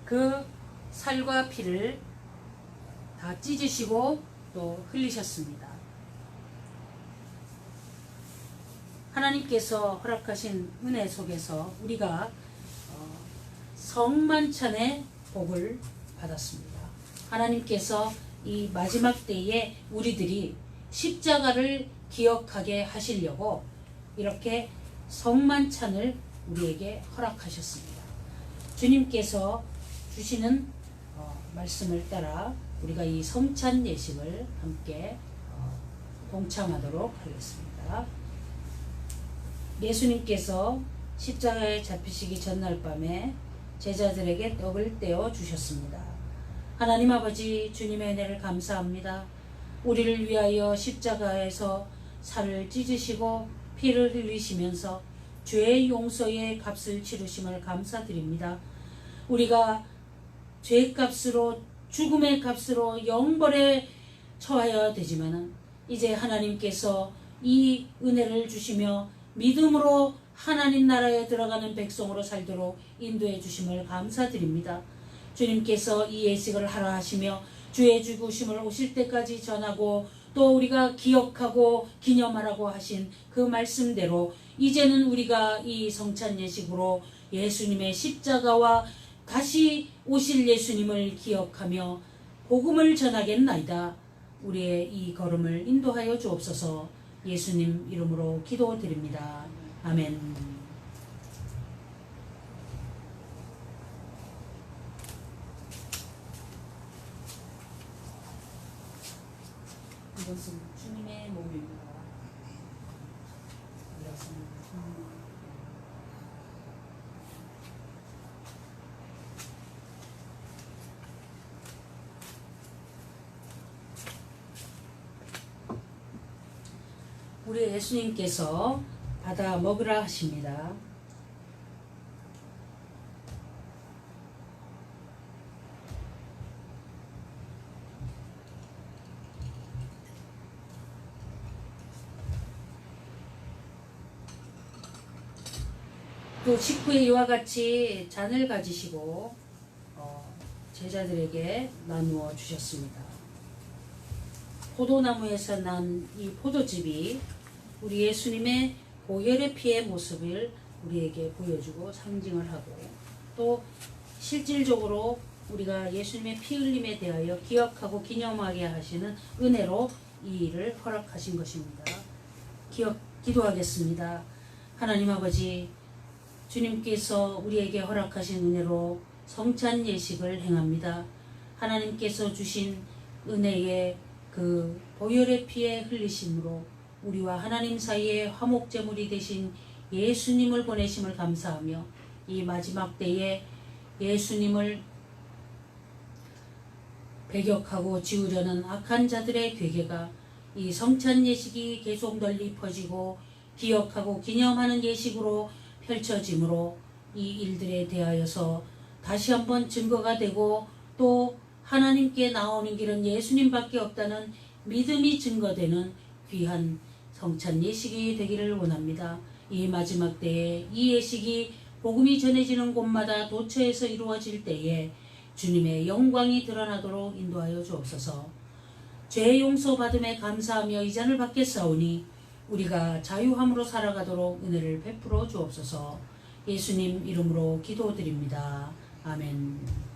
그 살과 피를 다 찢으시고 또 흘리셨습니다. 하나님께서 허락하신 은혜 속에서 우리가 성만찬의 복을 받았습니다. 하나님께서 이 마지막 때에 우리들이 십자가를 기억하게 하시려고 이렇게 성만찬을 우리에게 허락하셨습니다. 주님께서 주시는 말씀을 따라 우리가 이 성찬 예식을 함께 동참하도록 하겠습니다. 예수님께서 십자가에 잡히시기 전날 밤에 제자들에게 떡을 떼어 주셨습니다. 하나님 아버지 주님의 은혜를 감사합니다. 우리를 위하여 십자가에서 살을 찢으시고 피를 흘리시면서 죄의 용서의 값을 치르심을 감사드립니다. 우리가 죄값으로 죽음의 값으로 영벌에 처하여야 되지만 이제 하나님께서 이 은혜를 주시며 믿음으로 하나님 나라에 들어가는 백성으로 살도록 인도해 주심을 감사드립니다. 주님께서 이 예식을 하라 하시며 주의 죽으심을 오실 때까지 전하고 또 우리가 기억하고 기념하라고 하신 그 말씀대로 이제는 우리가 이 성찬 예식으로 예수님의 십자가와 다시 오실 예수님을 기억하며 복음을 전하겠나이다. 우리의 이 걸음을 인도하여 주옵소서. 예수님 이름으로 기도드립니다. 아멘. 이것은 주님의 몸입니다. 이것은 우리 예수님께서 받아 먹으라 하십니다. 또 식후에 이와 같이 잔을 가지시고 제자들에게 나누어 주셨습니다. 포도나무에서 난 이 포도즙이 우리 예수님의 보혈의 피의 모습을 우리에게 보여주고 상징을 하고 또 실질적으로 우리가 예수님의 피 흘림에 대하여 기억하고 기념하게 하시는 은혜로 이 일을 허락하신 것입니다. 기도하겠습니다. 하나님 아버지, 주님께서 우리에게 허락하신 은혜로 성찬 예식을 행합니다. 하나님께서 주신 은혜의 그 보혈의 피의 흘리심으로 우리와 하나님 사이에 화목제물이 되신 예수님을 보내심을 감사하며 이 마지막 때에 예수님을 배격하고 지우려는 악한 자들의 괴계가 이 성찬 예식이 계속 널리 퍼지고 기억하고 기념하는 예식으로 펼쳐지므로 이 일들에 대하여서 다시 한번 증거가 되고 또 하나님께 나오는 길은 예수님밖에 없다는 믿음이 증거되는 귀한 성찬 예식이 되기를 원합니다. 이 마지막 때에 이 예식이 복음이 전해지는 곳마다 도처에서 이루어질 때에 주님의 영광이 드러나도록 인도하여 주옵소서. 죄 용서 받음에 감사하며 이 잔을 받겠사오니 우리가 자유함으로 살아가도록 은혜를 베풀어 주옵소서. 예수님 이름으로 기도드립니다. 아멘.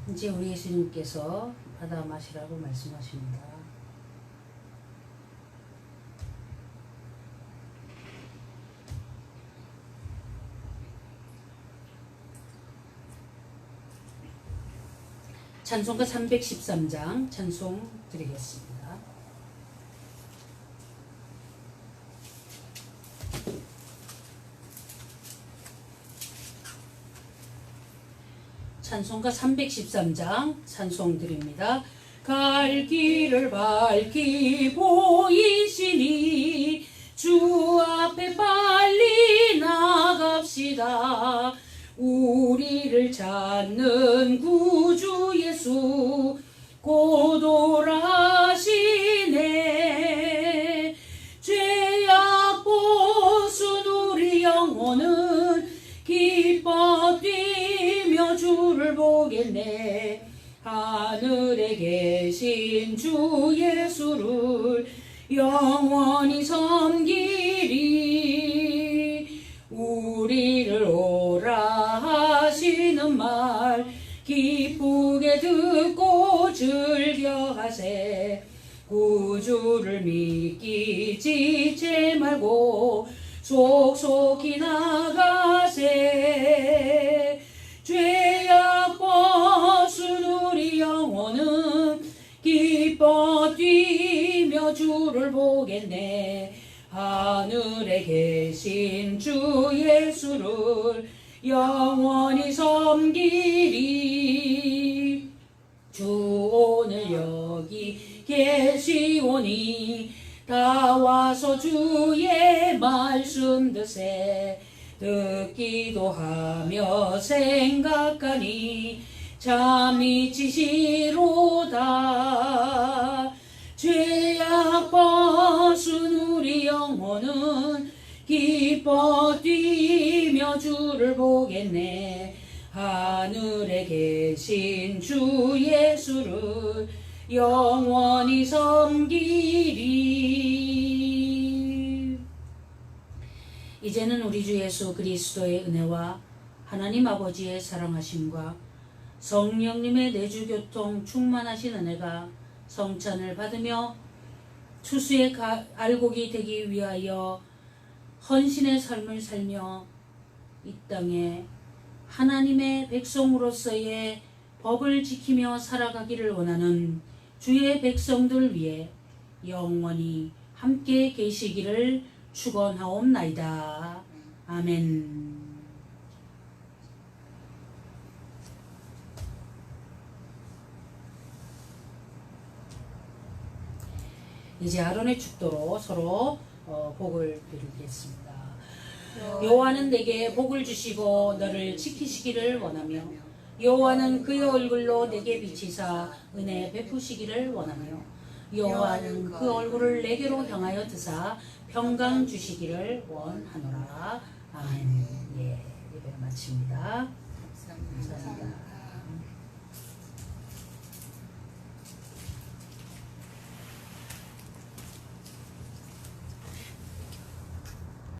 이제 우리 예수님께서 받아 마시라고 말씀하십니다. 찬송가 313장 찬송 드리겠습니다. 찬송가 313장 찬송 드립니다. 갈 길을 밝히 보이시니 주 앞에 빨리 나갑시다. 우리를 찾는 구주 예수 곧 오라시네. 죄악 보순 우리 영혼은 기뻐 뛰며 주를 보겠네. 하늘에 계신 주 예수를 영원히 섬기리. 우리를 오라 하시는 말 기쁘게 듣고 즐겨하세. 구주를 믿기 지체 말고 속속히 나가세. 죄악 벗은 우리 영혼은 기뻐 뛰며 주를 보겠네. 하늘에 계신 주 예수를 영원히 섬기리. 주 오늘 여기 계시오니 다 와서 주의 말씀 듣세. 듣기도 하며 생각하니 잠이 치시로다. 죄악 벗은 우리 영혼은 기뻐 뛰며 주를 보겠네. 하늘에 계신 주 예수를 영원히 섬기리. 이제는 우리 주 예수 그리스도의 은혜와 하나님 아버지의 사랑하심과 성령님의 내주교통 충만하신 은혜가 성찬을 받으며 추수의 알곡이 되기 위하여 헌신의 삶을 살며 이 땅에 하나님의 백성으로서의 법을 지키며 살아가기를 원하는 주의 백성들 위해 영원히 함께 계시기를 축원하옵나이다. 아멘. 이제 아론의 축도로 서로 복을 드리겠습니다. 여호와는 내게 복을 주시고 너를 지키시기를 원하며 여호와는 그의 얼굴로 내게 비치사 은혜 베푸시기를 원하며 여호와는 그 얼굴을 내게로 향하여 드사 평강 주시기를 원하노라. 아멘. 예, 예배 마칩니다. 감사합니다.